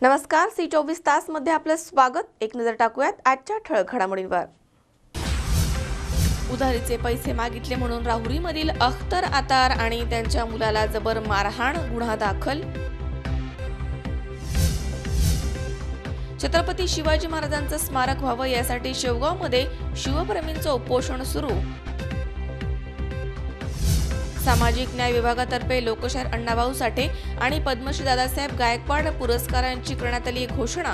नमस्कार, सी 24 तास मध्ये आपलं स्वागत। एक नजर टाकूयात आजच्या ठळक घडामोडींवर। उधारीचे पैसे मागितले म्हणून राहुरीमधील अख्तर आतार आणि त्यांच्या मुलाला जबर मारहाण, गुन्हा दाखल। छत्रपती शिवाजी महाराजांचं स्मारक व्हावं यासाठी शेवगावमध्ये शिवप्रेमींचं उपोषण सुरू। सामाजिक न्याय विभागातर्फे लोकशाहीर अण्णाभाऊ साठे आणि पद्मश्री दादासाहेब गायकवाड पुरस्कारांची करण्यात आली घोषणा।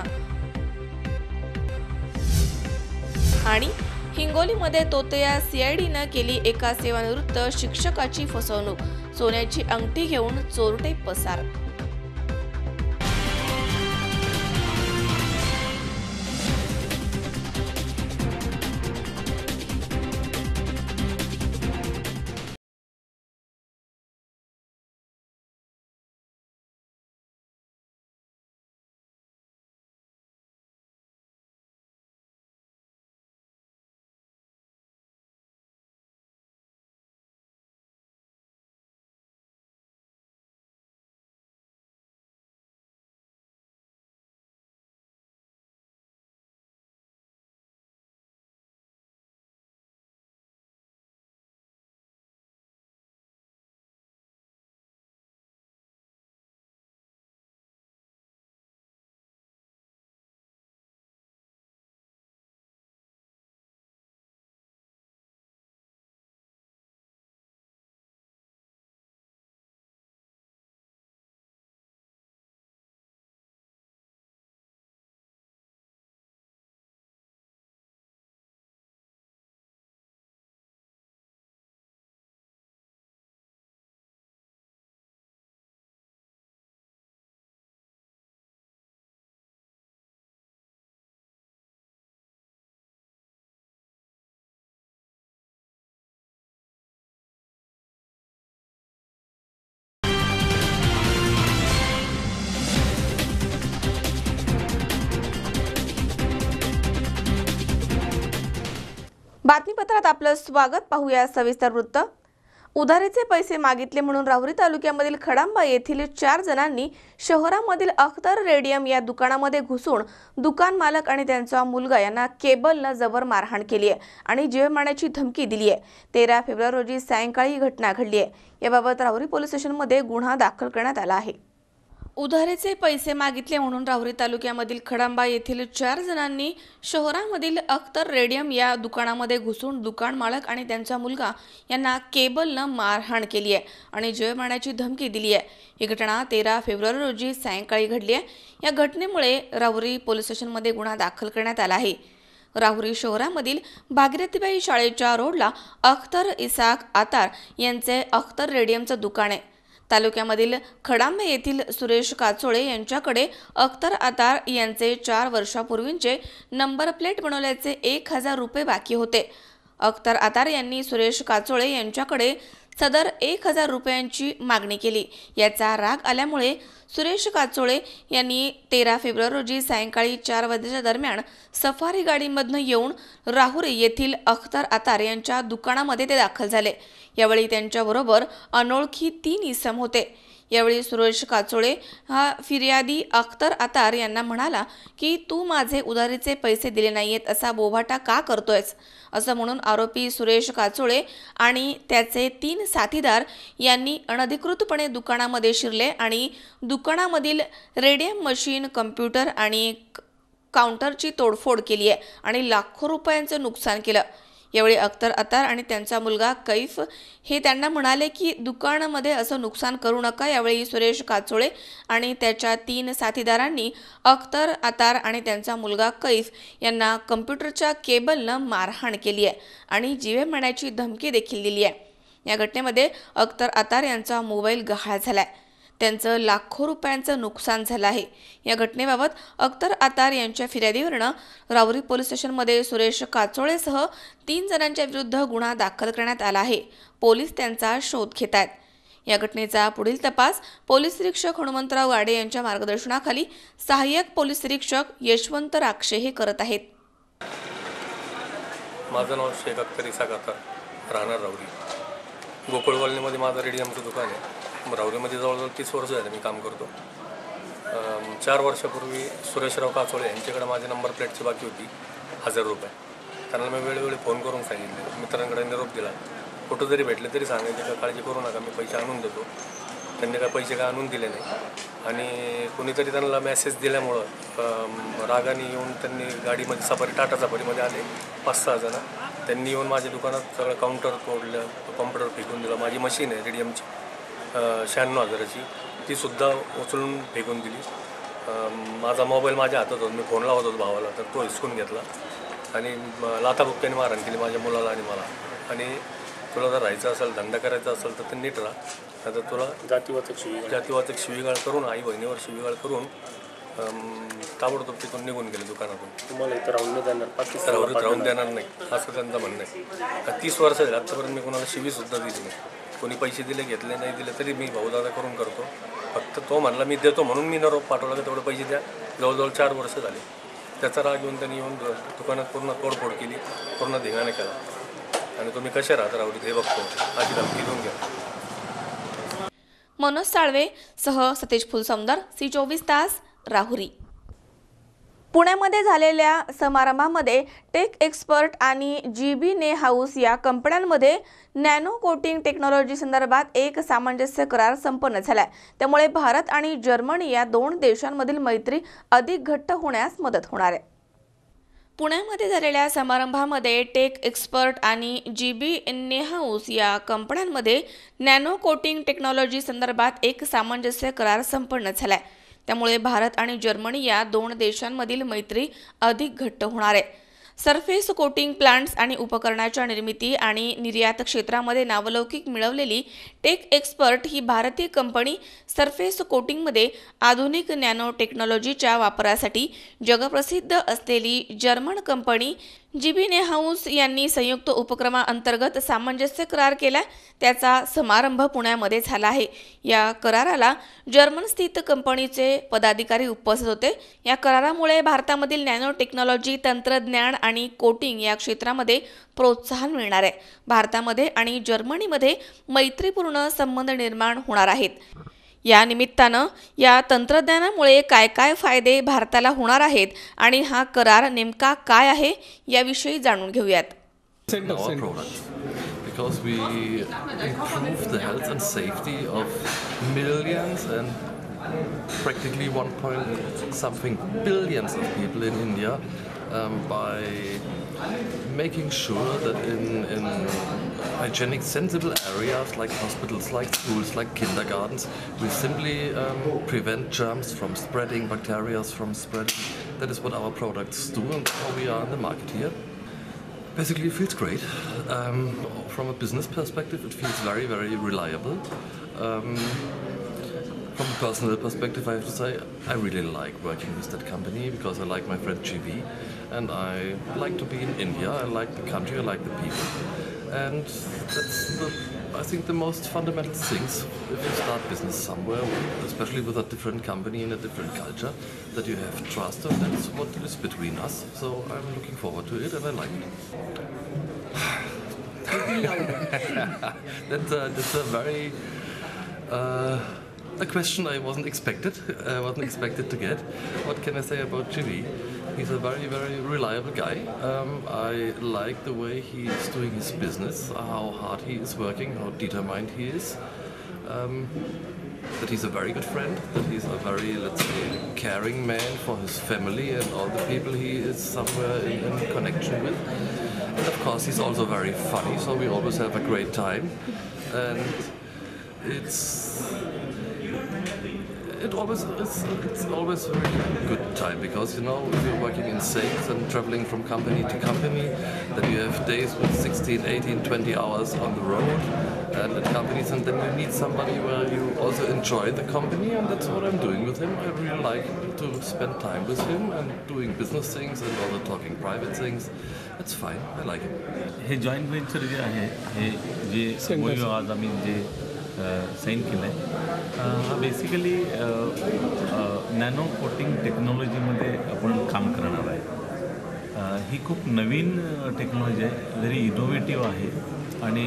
आणि हिंगोलीमध्ये तोतया सीआयडीनं केली एका सेवानिवृत्त शिक्षकाची फसवणूक, सोन्याची अंगठी घेऊन चोरटे पसार। बातमीपत्रात आपलं स्वागत। पाहूया सविस्तर वृत्त। उधारीचे पैसे मागितले म्हणून राहुरी तालुक्यामधील खडांबा येथील 4 जणांनी शहरामधील अख्तर रेडियम या दुकानामध्ये घुसून दुकान मालक आणि त्यांचा मुलगा यांना केबलनं जबर मारहाण केली आहे आणि जीव मारण्याची धमकी दिली आहे। 13 फेब्रुवारी रोजी सायंकाळी ही घटना घडली आहे। याबाबत राहुरी पोलीस स्टेशनमध्ये गुन्हा दाखल करण्यात आला आहे। उधारीचे पैसे मागितले म्हणून राहुरी तालुक्यामधील खडांबा येथील 4 जणांनी शहरामधील अख्तर रेडियम या दुकानामध्ये घुसून दुकान मालक आणि त्यांचा मुलगा यांना केबलनं मारहाण केली आहे आणि जीव मारण्याची धमकी दिली आहे। ही घटना 13 फेब्रुवारी रोजी सायंकाळी घडली आहे। या घटनेमुळे राहुरी पोलीस स्टेशनमध्ये गुन्हा दाखल करण्यात आला आहे। राहुरी शहरामधील भागीरथीबाई शाळेच्या रोडला अख्तर इसाक आतार यांचे अख्तर रेडियमचं दुकान आहे। तालुक्यामधील खडांबे येथील सुरेश काचोळे यांच्याकडे अख्तर आतार यांचे 4 वर्षापूर्वीचे नंबर प्लेट बनवल्याचे 1000 रुपये बाकी होते। अख्तर आतार यांनी सुरेश काचोळे यांच्याकडे सदर 1000 रुपयांची मागणी केली। याचा राग आल्यामुळे सुरेश काचोळे यांनी 13 फेब्रुवारी रोजी सायंकाळी 4 वाजेच्या दरम्यान सफारी गाडीमधून येऊन राहुरी येथील अख्तर आतार यांच्या दुकानामध्ये ते दाखल झाले। यावेळी त्यांच्याबरोबर अनोळखी 3 इसम होते। यावेळी सुरेश काचोळे हा फिर्यादी अख्तर आतार यांना म्हणाला की तू माझे उधारीचे पैसे दिले नाहीयेत असा बोभाटा का करतोयस, असं म्हणून आरोपी सुरेश काचोळे आणि त्याचे 3 साथीदार यांनी अनधिकृतपणे दुकानामध्ये शिरले आणि दुकानामधील रेडियम मशीन, कम्प्युटर आणि काउंटरची तोडफोड केली आहे आणि लाखो रुपयांचं नुकसान केलं। यावेळी अख्तर आतार आणि त्यांचा मुलगा कैफ हे त्यांना म्हणाले की दुकानामध्ये असं नुकसान करू नका। यावेळी सुरेश काचोळे आणि त्याच्या 3 साथीदारांनी अख्तर आतार आणि त्यांचा मुलगा कैफ यांना कम्प्युटरच्या केबलनं मारहाण केली आहे आणि जीवे मारण्याची धमकी देखील दिली आहे। या घटनेमध्ये अख्तर आतार यांचा मोबाईल गहाळ झालाय, त्यांचं लाखो रुपयांचं नुकसान झालं आहे। या घटनेबाबत अख्तर आतार यांच्या फिर्यादीवरनं राहुरी पोलीस स्टेशनमध्ये सुरेश काचोळेसह 3 जणांच्या विरुद्ध गुन्हा दाखल करण्यात आला आहे। पोलीस त्यांचा शोध घेत आहेत। या घटनेचा पुढील तपास पोलीस निरीक्षक हनुमंतराव गाडे यांच्या मार्गदर्शनाखाली सहाय्यक पोलीस निरीक्षक यशवंत राक्षे हे करत आहेत। माझं नाव शेख अख्तर इसाक आतार, राहणार राहुरी। गोकुळ कॉलनीमध्ये माझं रेडियमचं दुकान आहे। राहुरीमध्ये जवळजवळ 30 वर्ष झाले मी काम करतो। 4 वर्षापूर्वी सुरेशराव काचोळे यांच्याकडे माझी नंबर प्लेटची बाकी होती 1000 रुपये. त्यांना मी वेळोवेळी फोन करून सांगितले, मित्रांकडे निरोप दिला, कुठं जरी भेटले तरी सांगायचे का काळजी करू नका, मी पैसे आणून देतो. त्यांनी काय पैसे काय आणून दिले नाही आणि कोणीतरी त्यांना मेसेज दिल्यामुळं रागाने येऊन त्यांनी गाडीमध्ये सफारी टाटा सफारीमध्ये आले 5-6 जण. त्यांनी येऊन माझ्या दुकानात सगळं काउंटर तोडलं, कॉम्प्युटर फेकून दिलं. माझी मशीन आहे रेडियमची 96,000ची, तीसुद्धा उचलून फेकून दिली. माझा मोबाईल माझ्या हातात होता, मी फोन लावत होतो भावाला, तर तो हिसकून घेतला आणि लाथाबुक्क्याने मारहाण केली माझ्या मुलाला आणि मला. आणि तुला जर राहायचं असेल, धंदा करायचा असेल तर ते नीट राहा, आता तुला जातीवाचक शिवीगाळ करून, आई बहिणीवर शिवीगाळ करून ताबडतोब तिथून निघून गेले दुकानातून. तुम्हाला इथं राहून देणार नाही असं त्यांचं म्हणणं आहे. 30 वर्ष झाले आत्तापर्यंत मी कोणाला शिवीसुद्धा दिली नाही. कोणी पैसे दिले, घेतले, नाही दिले तरी मी भाऊदादा करून करतो. फक्त तो म्हणला मी देतो म्हणून मी निरोप पाठवला की तेवढे पैसे द्या. जवळजवळ 4 वर्ष झाले. त्याचा राग येऊन त्यांनी येऊन दुकानात पूर्ण तोडफोड केली, पूर्ण धिंगाणा केला. आणि तुम्ही कसे राहता राहुरीत हे बघतो, आधी धमकी देऊन घ्या. मनोज साळवे सह सतीश फुलसौंदर, C24 तास, राहुरी. पुण्यामध्ये झालेल्या समारंभामध्ये टेक एक्सपर्ट आणि GB ने हाऊस या कंपन्यांमध्ये नॅनो कोटिंग टेक्नॉलॉजी संदर्भात एक सामंजस्य करार संपन्न झालाय. त्यामुळे भारत आणि जर्मनी या 2 देशांमधील मैत्री अधिक घट्ट होण्यास मदत होणार आहे. पुण्यामध्ये झालेल्या समारंभामध्ये टेक एक्सपर्ट आणि GB ने हाऊस या कंपन्यांमध्ये नॅनो कोटिंग टेक्नॉलॉजी संदर्भात एक सामंजस्य करार संपन्न झालाय. त्यामुळे भारत आणि जर्मनी या 2 देशांमधील मैत्री अधिक घट्ट होणार आहे. सरफेस कोटिंग प्लांट्स आणि उपकरणाच्या निर्मिती आणि निर्यात क्षेत्रामध्ये नावलौकिक मिळवलेली टेक एक्सपर्ट ही भारतीय कंपनी सरफेस कोटिंगमध्ये आधुनिक नॅनो टेक्नॉलॉजीच्या वापरासाठी जगप्रसिद्ध असलेली जर्मन कंपनी GB ने हाऊस यांनी संयुक्त उपक्रमाअंतर्गत सामंजस्य करार केला. त्याचा समारंभ पुण्यामध्ये झाला आहे. या कराराला जर्मन स्थित कंपनीचे पदाधिकारी उपस्थित होते. या करारामुळे भारतामधील नॅनो टेक्नॉलॉजी, तंत्रज्ञान आणि कोटिंग या क्षेत्रामध्ये प्रोत्साहन मिळणार आहे. भारतामध्ये आणि जर्मनीमध्ये मैत्रीपूर्ण संबंध निर्माण होणार आहेत. या निमित्तानं या तंत्रज्ञानामुळे काय काय फायदे भारताला होणार आहेत आणि हा करार नेमका काय आहे याविषयी जाणून घेऊयात. Our product, because we improve the health and safety of millions and practically 1 point something billions of people in India by making sure that in hygienic sensible areas like hospitals, like schools, like kindergartens, we simply prevent germs from spreading, bacteria from spreading. That is what our products do and how we are in the market here. Basically, it feels great. From a business perspective, it feels very, very reliable. From a personal perspective, I have to say, I really like working with that company because I like my friend GB and I like to be in India. I like the country, I like the people. And that's, I think, the most fundamental things if you start business somewhere, especially with a different company and a different culture, that you have trust, and that's what is between us. So I'm looking forward to it and I like it. That's a very a question I wasn't expected to get. What can I say about GB? He's a very, very reliable guy. I like the way he is doing his business, how hard he is working, how determined he is. That he's a very good friend, that he's a very, let's say, caring man for his family and all the people he is somewhere in connection with. And of course he's also very funny, so we always have a great time. And it's always a really good time because, you know, if you're working in sales and traveling from company to company, then you have days with 16, 18, 20 hours on the road and at companies, and then you need somebody where you also enjoy the company, and that's what I'm doing with him. I really like to spend time with him and doing business things and also talking private things. That's fine. I like him. हे joint venture जे आहे, हे जे MOU आज आम्ही जे sine केलं आहे, हा बेसिकली नॅनो कोटिंग टेक्नॉलॉजीमध्ये आपण काम करणार आहे. ही खूप नवीन टेक्नॉलॉजी आहे, व्हेरी इनोव्हेटिव्ह आहे आणि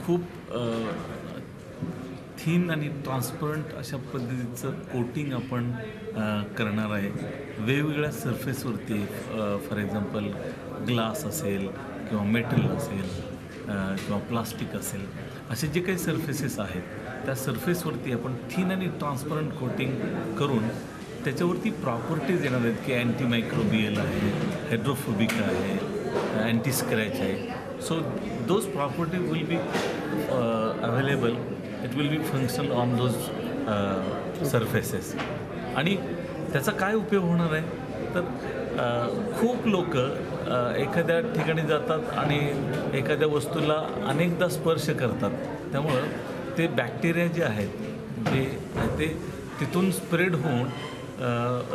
खूप थिन आणि ट्रान्सपरंट अशा पद्धतीचं कोटिंग आपण करणार आहे वेगवेगळ्या सरफेसवरती. फॉर एक्झाम्पल ग्लास असेल किंवा मेटल असेल किंवा प्लास्टिक असेल, असे जे काही सरफेसेस आहेत त्या सरफेसवरती आपण थिन आणि ट्रान्सपरंट कोटिंग करून त्याच्यावरती प्रॉपर्टीज येणार आहेत की अँटी मायक्रोबियल आहे, हायड्रोफोबिक आहे, अँटी स्क्रॅच आहे. So those property will be available, it will be functional on those surfaces. आणि त्याचा काय उपयोग होणार आहे तर खूप लोक एखाद्या ठिकाणी जातात आणि एखाद्या वस्तूला अनेकदा स्पर्श करतात, त्यामुळं ते बॅक्टेरिया जे आहेत ते तिथून स्प्रेड होऊन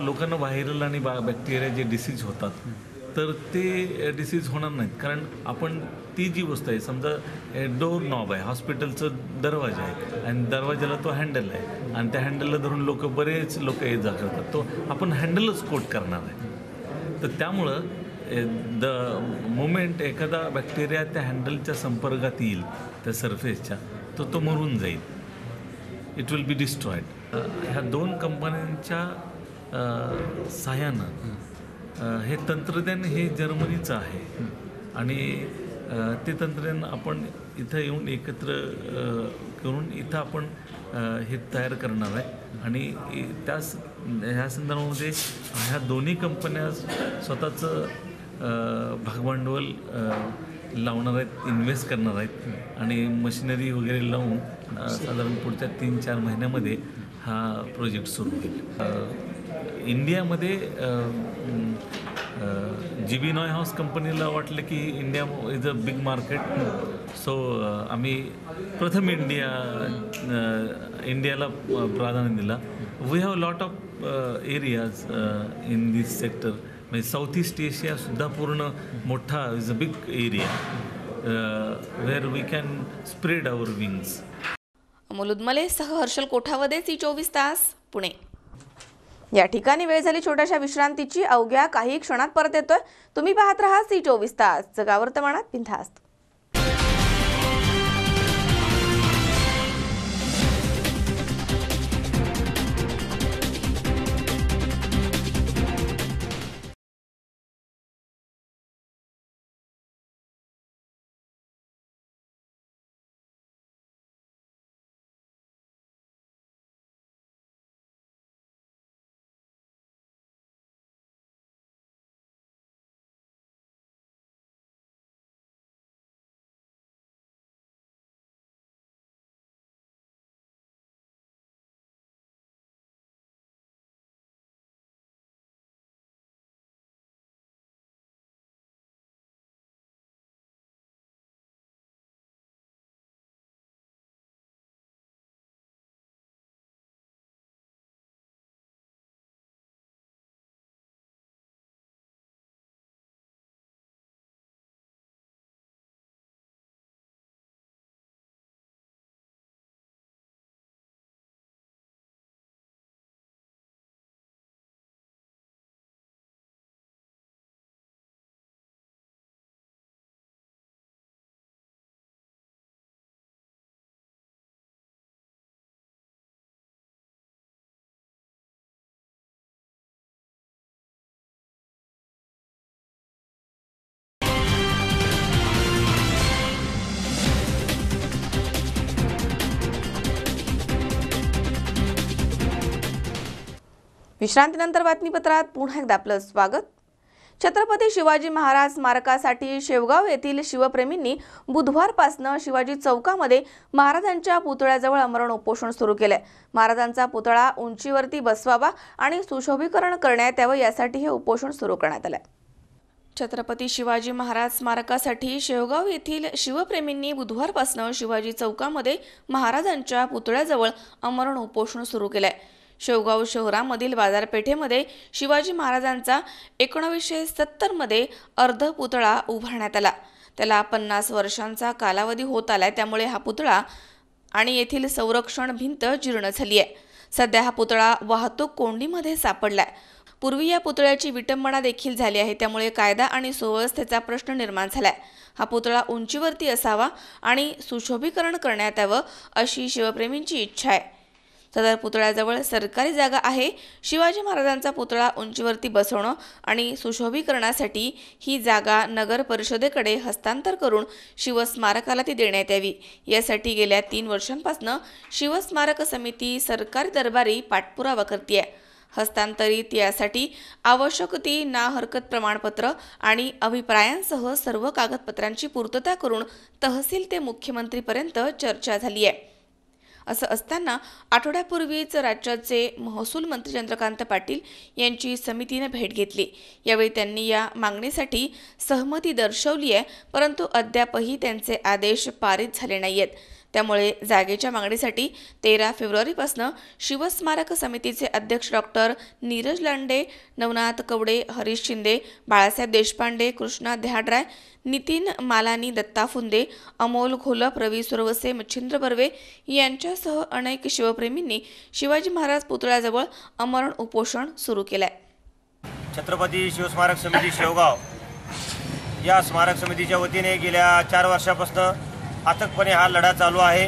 लोकांना व्हायरल आणि बॅक्टेरिया जे डिसीज होतात तर ते डिसीज होणार नाहीत. कारण आपण ती जी वस्तू आहे, समजा डोर नॉब आहे, हॉस्पिटलचं दरवाजा आहे आणि दरवाजाला तो हँडल आहे आणि त्या हँडलला धरून बरेच लोक ये जा करतात, तो आपण हँडलच कोट करणार आहे. तर त्यामुळं द मोमेंट एखादा बॅक्टेरिया त्या हँडलच्या संपर्कात येईल त्या सरफेसच्या, तो मरून जाईल, इट विल बी डिस्ट्रॉईड. ह्या दोन कंपन्यांच्या साहाय्यानं हे तंत्रज्ञान हे जर्मनीचं आहे आणि ते तंत्रज्ञान आपण इथं येऊन एकत्र करून इथं आपण हे तयार करणार आहे. आणि ह्या संदर्भामध्ये ह्या दोन्ही कंपन्या स्वतःचं भागभांडवल लावणार आहेत, इन्व्हेस्ट करणार आहेत आणि मशिनरी वगैरे लावून साधारण पुढच्या 3-4 महिन्यामध्ये हा प्रोजेक्ट सुरू होईल. इंडियामध्ये GB नॉय हाऊस कंपनीला वाटलं की India is a big market, so आम्ही प्रथम इंडियाला प्राधान्य दिला. We have lot of areas in this sector. म्हणजे साऊथ ईस्ट एशियासुद्धा पूर्ण मोठा is a big area where we can spread our wings. Amol उदमलेसह हर्षल कोठावदे, C24 तास, पुणे. या ठिकाणी वेळ झाली छोट्याशा विश्रांतीची. अवघ्या काही क्षणात परत येतोय. तुम्ही पाहत राहा C24 तास, जगावर्तमानात बिनधास्त. विश्रांतीनंतर बातमीपत्रात पुन्हा एकदा आपलं स्वागत. छत्रपती शिवाजी महाराज स्मारकासाठी शेवगाव येथील शिवप्रेमींनी बुधवारपासून शिवाजी चौकामध्ये महाराजांच्या पुतळ्याजवळ आमरण उपोषण सुरू केले. महाराजांचा पुतळा उंचीवरती बसवावा आणि सुशोभीकरण करण्यात यावं यासाठी हे उपोषण सुरू करण्यात आले. छत्रपती शिवाजी महाराज स्मारकासाठी शेवगाव येथील शिवप्रेमींनी बुधवारपासून शिवाजी चौकामध्ये महाराजांच्या पुतळ्याजवळ आमरण उपोषण सुरू केले. शेवगाव शहरामधील बाजारपेठेमध्ये शिवाजी महाराजांचा 1970 मध्ये अर्ध पुतळा उभारण्यात आला. त्याला 50 वर्षांचा कालावधी होत आलाय, त्यामुळे हा पुतळा आणि येथील संरक्षण भिंत जीर्ण झाली आहे. सध्या हा पुतळा वाहतूक कोंडीमध्ये सापडलाय. पूर्वी या पुतळ्याची विटंबना देखील झाली आहे, त्यामुळे कायदा आणि सुव्यवस्थेचा प्रश्न निर्माण झालाय। हा पुतळा उंचीवरती असावा आणि सुशोभीकरण करण्यात यावं अशी शिवप्रेमींची इच्छा आहे। सदर पुतळ्याजवळ सरकारी जागा आहे। शिवाजी महाराजांचा पुतळा उंचीवरती बसवणं आणि सुशोभीकरणासाठी ही जागा नगर परिषदेकडे हस्तांतर करून शिवस्मारकाला ती देण्यात यावी, यासाठी गेल्या 3 वर्षांपासून शिवस्मारक समिती सरकारी दरबारी पाठपुरावा करते। हस्तांतरित यासाठी आवश्यक ती ना हरकत प्रमाणपत्र आणि अभिप्रायांसह सर्व कागदपत्रांची पूर्तता करून तहसील ते मुख्यमंत्रीपर्यंत चर्चा झाली आहे। असं असताना आठवड्यापूर्वीच राज्याचे महसूल मंत्री चंद्रकांत पाटील यांची समितीने भेट घेतली। यावेळी त्यांनी या मागणीसाठी सहमती दर्शवली आहे, परंतु अद्यापही त्यांचे आदेश पारित झाले नाहीयेत। त्यामुळे जागेच्या मागणीसाठी 13 फेब्रुवारीपासून शिवस्मारक समितीचे अध्यक्ष डॉक्टर नीरज लांडे, नवनाथ कवडे, हरीश शिंदे, बाळासाहेब देशपांडे, कृष्णा देहाडराय, नितीन मालानी, दत्ता फुंदे, अमोल घोलप, रवी सुरवसे, मच्छिंद्र बर्वे यांच्यासह अनेक शिवप्रेमींनी शिवाजी महाराज पुतळ्याजवळ आमरण उपोषण सुरू केलंय। छत्रपती शिवस्मारक समिती शेवगाव या स्मारक समितीच्या वतीने गेल्या 4 वर्षापासून अथकपणे हा लढा चालू आहे।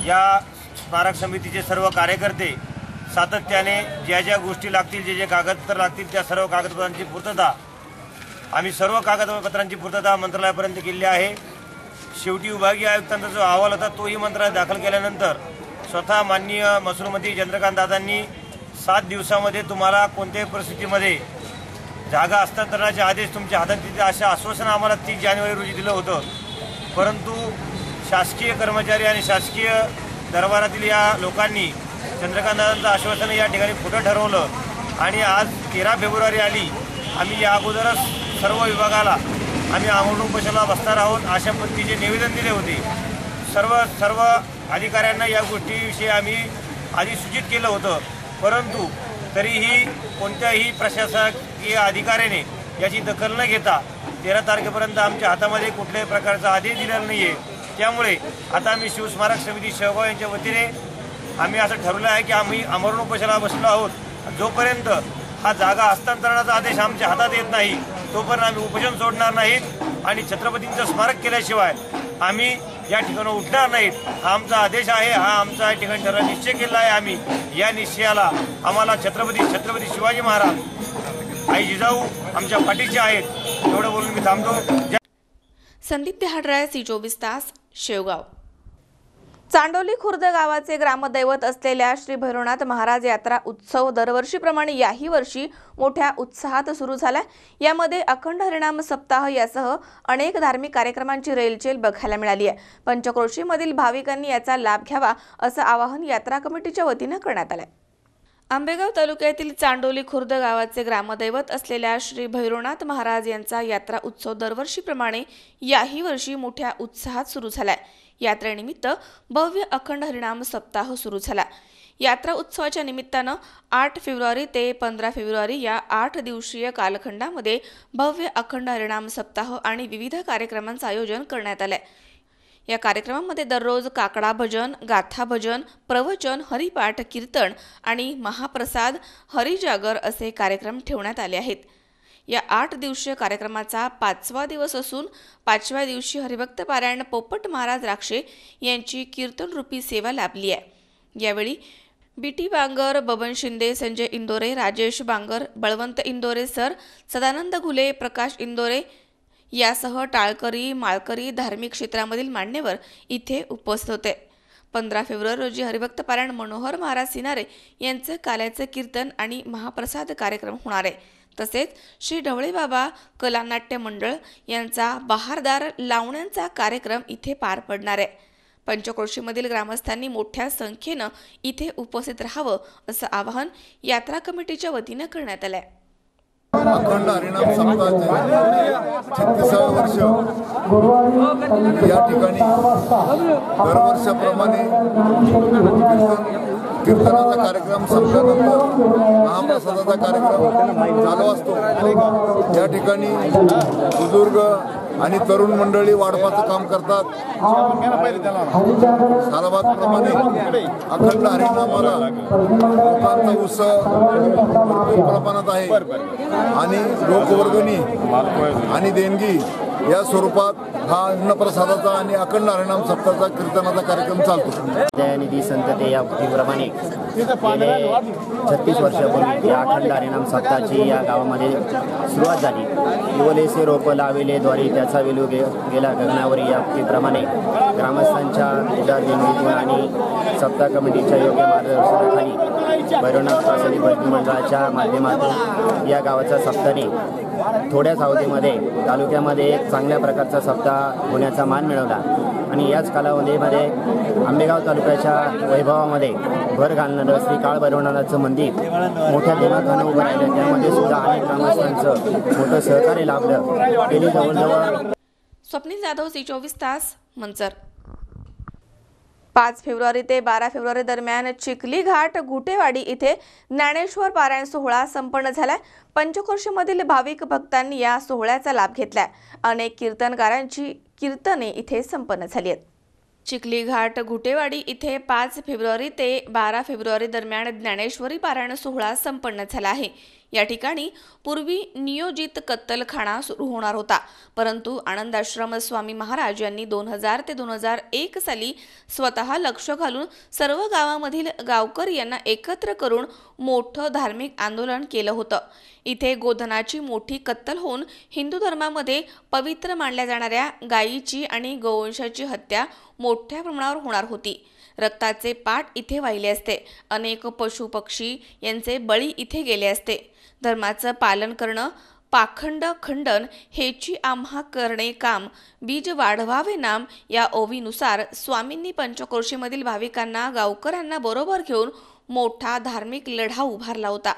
या स्मारक समितीचे सर्व कार्यकर्ते सातत्याने ज्या ज्या गोष्टी लागतील, जे जे कागदपत्र लागतील, त्या सर्व कागदपत्रांची पूर्तता आम्ही सर्व कागदपत्रांची पूर्तता मंत्रालयापर्यंत केली आहे। शेवटी विभागीय आयुक्तांचा जो अहवाल होता तोही मंत्रालयात दाखल केल्यानंतर स्वतः माननीय महसूल मंत्री चंद्रकांत दादांनी 7 दिवसामध्ये तुम्हाला कोणत्याही परिस्थितीमध्ये जागा हस्तांतरणाचे आदेश तुमच्या हातात देते असे आश्वासन आम्हाला 30 जानेवारी रोजी दिलं होतं। परंतु शासकीय कर्मचारी आणि शासकीय दरबारातील या लोकांनी चंद्रकांत दादांचं आश्वासन या ठिकाणी खोटं ठरवलं आणि आज 13 फेब्रुवारी आली। आम्ही या अगोदरच सर्व विभागाला आम्ही आमरण उपोषणाला बसणार आहोत अशा पद्धतीचे निवेदन दिले होते। सर्व अधिकाऱ्यांना या गोष्टीविषयी आम्ही आधी सूचित केलं होतं, परंतु तरीही कोणत्याही प्रशासकीय अधिकाऱ्याने याची दखल न घेता 13 तारखेपर्यंत आमच्या हातामध्ये कुठल्याही प्रकारचा आदेश दिलेला नाही आहे। त्यामुळे आता आम्ही शिवस्मारक समिती शेवगाव यांच्या वतीने आम्ही असं ठरवलं आहे की आम्ही आमरण उपोषणाला बसलो आहोत। जोपर्यंत हा जागा हस्तांतरणाचा आदेश आमच्या हातात येत नाही तोपर्यंत आम्ही उपोषण सोडणार नाहीत आणि छत्रपतींचं स्मारक केल्याशिवाय आम्ही या ठिकाणी उठणार नाहीत। हा आमचा आदेश आहे, हा आमचा या ठिकाणी ठरवून निश्चय केला आहे। आम्ही या निश्चयाला आम्हाला छत्रपती शिवाजी महाराज आई जिजाऊ आमच्या पाठीचे आहेत एवढं बोलून मी थांबतो। संदीप देहाडराय, C24 तास, शेवगाव। चांडोली खुर्द गावाचे ग्रामदैवत असलेल्या श्री भैरवनाथ महाराज यात्रा उत्सव दरवर्षीप्रमाणे याही वर्षी मोठ्या उत्साहात सुरू झाला। यामध्ये अखंड हरिनाम सप्ताह यासह अनेक धार्मिक कार्यक्रमांची रेलचेल बघायला मिळाली आहे। पंचक्रोशीमधील भाविकांनी याचा लाभ घ्यावा असं आवाहन यात्रा कमिटीच्या वतीने करण्यात आले। आंबेगाव तालुक्यातील चांडोली खुर्द गावाचे ग्रामदैवत असलेल्या श्री भैरवनाथ महाराज यांचा यात्रा उत्सव दरवर्षीप्रमाणे याही वर्षी मोठ्या उत्साहात सुरू झालाय। यात्रेनिमित्त भव्य अखंड हरिनाम सप्ताह सुरू झाला। यात्रा उत्सवाच्या निमित्तानं 8 फेब्रुवारी ते 15 फेब्रुवारी या 8 दिवसीय कालखंडामध्ये भव्य अखंड हरिनाम सप्ताह आणि विविध कार्यक्रमांचं आयोजन करण्यात आलंय। या कार्यक्रमामध्ये दररोज काकडा भजन, गाथा भजन, प्रवचन, हरिपाठ, कीर्तन आणि महाप्रसाद, हरिजागर असे कार्यक्रम ठेवण्यात आले आहेत। या 8 दिवसीय कार्यक्रमाचा 5वा दिवस असून 5व्या दिवशी हरिभक्त पारायण पोपट महाराज राक्षे यांची कीर्तन रूपी सेवा लाभली आहे। यावेळी बीटी बांगर, बबन शिंदे, संजय इंदोरे, राजेश बांगर, बळवंत इंदोरे सर, सदानंद घुले, प्रकाश इंदोरे यासह टाळकरी, माळकरी, धार्मिक क्षेत्रामधील मान्यवर इथे उपस्थित होते। 15 फेब्रुवारी रोजी हरिभक्त पारायण मनोहर महाराज सिनारे यांचे काल्याचे कीर्तन आणि महाप्रसाद कार्यक्रम होणार आहे। तसेच श्री ढवळे बाबा कलानाट्य मंडळ यांचा बहारदार लावण्यांचा कार्यक्रम इथे पार पडणार आहे। पंचक्रोशीमधील ग्रामस्थांनी मोठ्या संख्येनं इथे उपस्थित राहावं असं आवाहन यात्रा कमिटीच्या वतीने करण्यात आलंय। अखंड हरिनाम सप्ताहाचे 36वे वर्ष या ठिकाणी दरवर्षाप्रमाणे कीर्तनाचा कार्यक्रम संपल्यानंतर महाप्रसादाचा कार्यक्रम चालू असतो। या ठिकाणी बुजुर्ग आणि तरुण मंडळी वाढपाचं काम करतात. सालाबादप्रमाणे अखंड हरिनामाला लोकांचा उत्साह भरपूर प्रमाणात आहे आणि लोकवर्गणी आणि देणगी या स्वरूपात हा अन्नप्रसादाचा आणि अखंड हरिनाम सप्ताहाचा कीर्तनाचा कार्यक्रम चालतो. दयानिधी संतते या वृत्तीप्रमाणे गेले 36 वर्षापूर्वी या अखंड हरिनाम सप्ताहाची या गावामध्ये सुरुवात झाली. इवलेसे रोपं लावेले द्वारे त्याचा वेलू गेला गगनावर या वृत्तीप्रमाणे ग्रामस्थांच्या उदार देणगीतून आणि सप्ताह कमिटीच्या योग्य मार्गदर्शनाखाली भैरवनाथ प्रासनी भक्ती मंडळाच्या माध्यमातून या गावाचा सप्ताहाने थोड्याच अवधीमध्ये तालुक्यामध्ये एक चांगल्या प्रकारचा सप्ताह होण्याचा मान मिळवला आणि याच कालावधीमध्ये आंबेगाव तालुक्याच्या वैभवामध्ये भर घालणारं श्री काळ भैरवनाथाचं मंदिर मोठ्या दिमाखानं उभं राहिलं. त्यामध्ये सुद्धा अनेक ग्रामस्थांचं मोठं सहकार्य लाभलं. गेली जवळजवळ स्वप्नील जाधव, C24 तास, मंचर. 5 फेब्रुवारी ते 12 फेब्रुवारी दरम्यान चिखली घाट घुटेवाडी इथे ज्ञानेश्वर पारायण सोहळा संपन्न झालाय. पंचक्रोशीमधील भाविक भक्तांनी या सोहळ्याचा लाभ घेतलाय. अनेक कीर्तनकारांची कीर्तने इथे संपन्न झाली आहेत. चिखली घाट घुटेवाडी इथे 5 फेब्रुवारी ते 12 फेब्रुवारी दरम्यान ज्ञानेश्वरी पारायण सोहळा संपन्न झाला आहे. या ठिकाणी पूर्वी नियोजित कत्तलखाना सुरू होणार होता, परंतु आनंदाश्रम स्वामी महाराज यांनी 2000 ते 2001 साली स्वतः लक्ष घालून सर्व गावामधील गावकरी यांना एकत्र करून मोठं धार्मिक आंदोलन केलं होतं. इथे गोधनाची मोठी कत्तल होऊन हिंदू धर्मामध्ये पवित्र मानल्या जाणाऱ्या गायीची आणि गोवंशाची हत्या मोठ्या प्रमाणावर होणार होती. रक्ताचे पाट इथे वाहिले असते. अनेक पशु पक्षी यांचे बळी इथे गेले असते. धर्माचं पालन करणं, पाखंड खंडन हेची आम्हा करणे काम, बीज वाढवावे नाम या ओवीनुसार स्वामींनी पंचक्रोशीमधील भाविकांना गावकऱ्यांना बरोबर घेऊन मोठा धार्मिक लढा उभारला होता.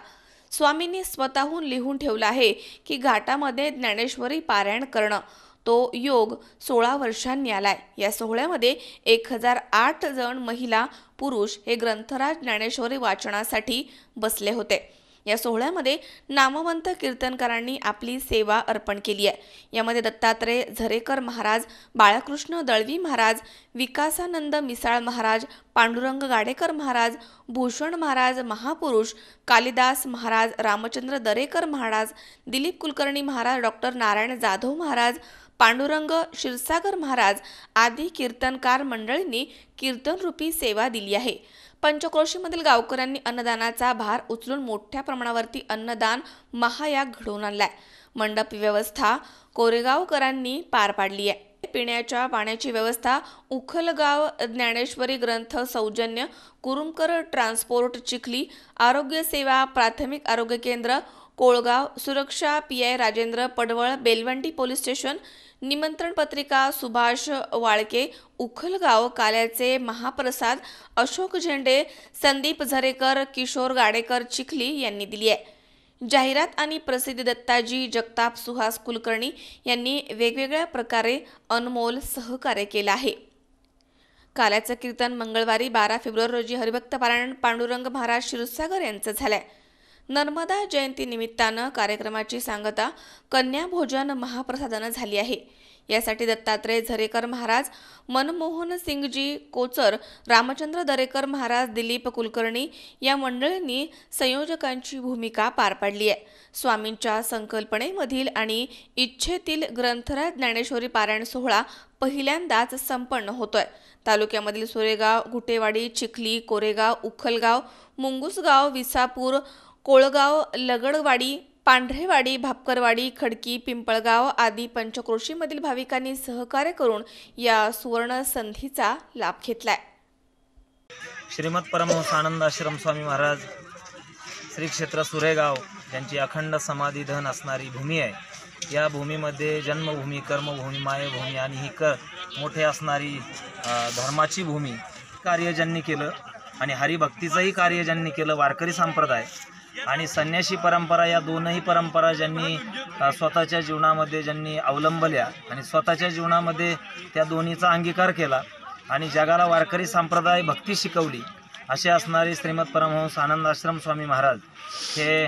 स्वामींनी स्वतःहून लिहून ठेवलं आहे की घाटामध्ये ज्ञानेश्वरी पारायण करणं तो योग 16 वर्षांनी आलाय. या सोहळ्यामध्ये 1008 जण महिला पुरुष हे ग्रंथराज ज्ञानेश्वरी वाचनासाठी बसले होते. या सोहळ्यामध्ये नामवंत कीर्तनकारांनी आपली सेवा अर्पण केली आहे. यामध्ये दत्तात्रय झरेकर महाराज, बाळकृष्ण दळवी महाराज, विकासानंद मिसाळ महाराज, पांडुरंग गाडेकर महाराज, भूषण महाराज महापुरुष, कालिदास महाराज, रामचंद्र दरेकर महाराज, दिलीप कुलकर्णी महाराज, डॉक्टर नारायण जाधव महाराज, पांडुरंग क्षीरसागर महाराज आदी कीर्तनकार मंडळींनी कीर्तनरूपी सेवा दिली आहे. पंचक्रोशीमधील गावकऱ्यांनी अन्नदानाचा भार उचलून मोठ्या प्रमाणावरती अन्नदान महायाग घडवून आणलाय. मंडप व्यवस्था कोरेगावकरांनी पार पाडली आहे. पिण्याच्या पाण्याची व्यवस्था उखलगाव ज्ञानेश्वरी ग्रंथ सौजन्य, कुरुमकर ट्रान्सपोर्ट चिखली, आरोग्य सेवा प्राथमिक आरोग्य केंद्र कोळगाव, सुरक्षा PI राजेंद्र पडवळ, बेलवंडी पोलीस स्टेशन, निमंत्रण पत्रिका सुभाष वाळके, उखलगाव, काल्याचे महाप्रसाद अशोक झेंडे, संदीप झरेकर, किशोर गाडेकर चिखली यांनी दिली आहे. जाहिरात आणि प्रसिद्धी दत्ताजी जगताप, सुहास कुलकर्णी यांनी वेगवेगळ्या प्रकारे अनमोल सहकार्य केलं आहे. काल्याचं कीर्तन मंगळवारी 12 फेब्रुवारी रोजी हरिभक्त पारायण पांडुरंग महाराज क्षीरसागर यांचं झालंय. नर्मदा जयंती निमित्तानं कार्यक्रमाची सांगता कन्या भोजन महाप्रसादानं झाली आहे. यासाठी दत्तात्रय झरेकर महाराज, मनमोहन सिंगजी कोचर, रामचंद्र दरेकर महाराज, दिलीप कुलकर्णी या मंडळींनी संयोजकांची भूमिका पार पाडली आहे. स्वामींच्या संकल्पनेमधील आणि इच्छेतील ग्रंथराज ज्ञानेश्वरी पारायण सोहळा पहिल्यांदाच संपन्न होतोय. तालुक्यामधील सुरेगाव, घुटेवाडी, चिखली, कोरेगाव, उखलगाव, मुंगुसगाव, विसापूर, कोळगाव, लगडवाडी, पांढरेवाडी, भापकरवाडी, खडकी, पिंपळगाव आदी पंचक्रोशीमधील भाविकांनी सहकार्य करून या सुवर्ण संधीचा लाभ घेतलाय. श्रीमद परमहंस आनंद आश्रम स्वामी महाराज श्री क्षेत्र सुरेगाव यांची अखंड समाधीधन असणारी भूमी आहे. या भूमीमध्ये जन्मभूमी, कर्मभूमी, मायभूमी आणि ही मोठे असणारी धर्माची भूमी कार्य ज्यांनी केलं आणि हरिभक्तीचंही कार्य ज्यांनी केलं, वारकरी संप्रदाय आणि संन्यासी परंपरा या दोनही परंपरा ज्यांनी स्वतःच्या जीवनामध्ये ज्यांनी अवलंबल्या आणि स्वतःच्या जीवनामध्ये त्या दोन्हीचा अंगीकार केला आणि जगाला वारकरी संप्रदाय भक्ती शिकवली असे असणारे श्रीमद परमहंस आनंद आश्रम स्वामी महाराज हे